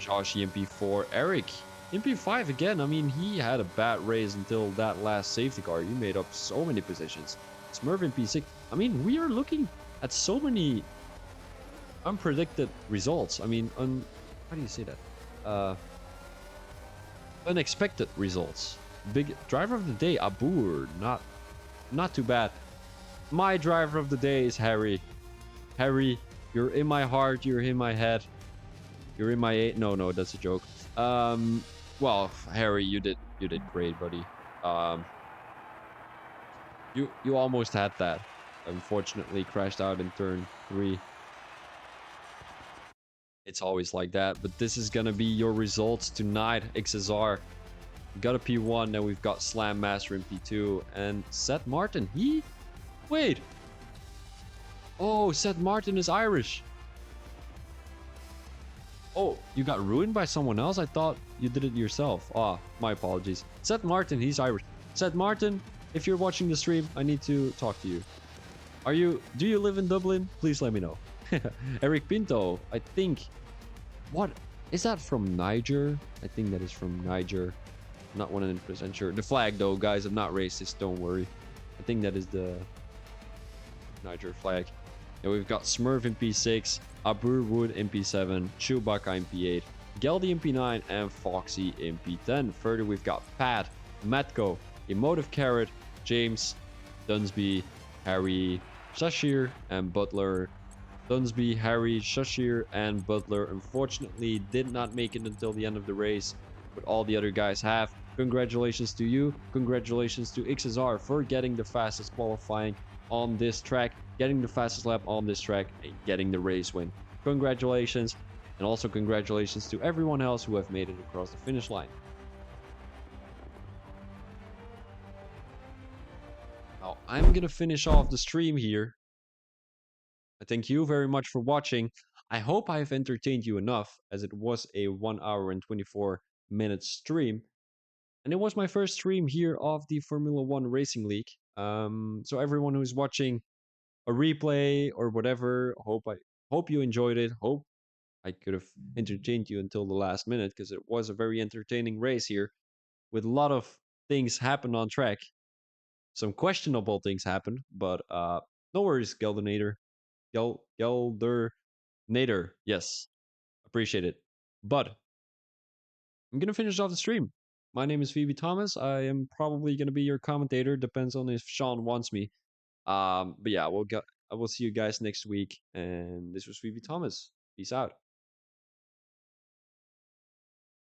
Josh in P4. Eric in P5 again. I mean, he had a bad race until that last safety car. He made up so many positions. Smurf in P6. I mean, we are looking at so many unpredicted results. I mean, how do you say that? Unexpected results. Big driver of the day, Abur. Not too bad. My driver of the day is Harry. Harry, you're in my heart. You're in my head. You're in my eight. No, that's a joke. Well, Harry, you did great, buddy. You almost had that. Unfortunately, crashed out in turn 3. It's always like that, but this is gonna be your results tonight, XSR. We got a P1, then we've got Slam Master in P2, and Seth Martin. Wait. Oh, Seth Martin is Irish. Oh, you got ruined by someone else? I thought you did it yourself. Ah, my apologies. Seth Martin, he's Irish. Seth Martin, if you're watching the stream, I need to talk to you. Do you live in Dublin? Please let me know. Eric Pinto, I think. What? Is that from Niger? I think that is from Niger. Not 100% sure. The flag, though, guys, I'm not racist. Don't worry. I think that is the Niger flag. And we've got Smurf in P6, Abur Wood in P7, Chewbacca in P8, Geldy in P9, and Foxy in P10. Further, we've got Pat, Matko, Emotive Carrot, James, Dunsby, Harry, Shashir, and Butler. Dunsby, Harry, Shashir, and Butler unfortunately did not make it until the end of the race, but all the other guys have. Congratulations to you. Congratulations to XSR for getting the fastest qualifying on this track, getting the fastest lap on this track, and getting the race win. Congratulations, and also congratulations to everyone else who have made it across the finish line. Now, I'm gonna finish off the stream here. I thank you very much for watching. I hope I have entertained you enough, as it was a 1 hour and 24-minute stream. And it was my first stream here of the Formula 1 Racing League. So everyone who's watching a replay or whatever, hope you enjoyed it. Hope I could have entertained you until the last minute, because it was a very entertaining race here with a lot of things happen on track. Some questionable things happened, but no worries, Geldernator. Geldernator, yes. Appreciate it. But I'm gonna finish off the stream. My name is Phoebe Thomas. I am probably gonna be your commentator. Depends on if Sean wants me. But yeah, I will see you guys next week. And this was Phoebe Thomas. Peace out.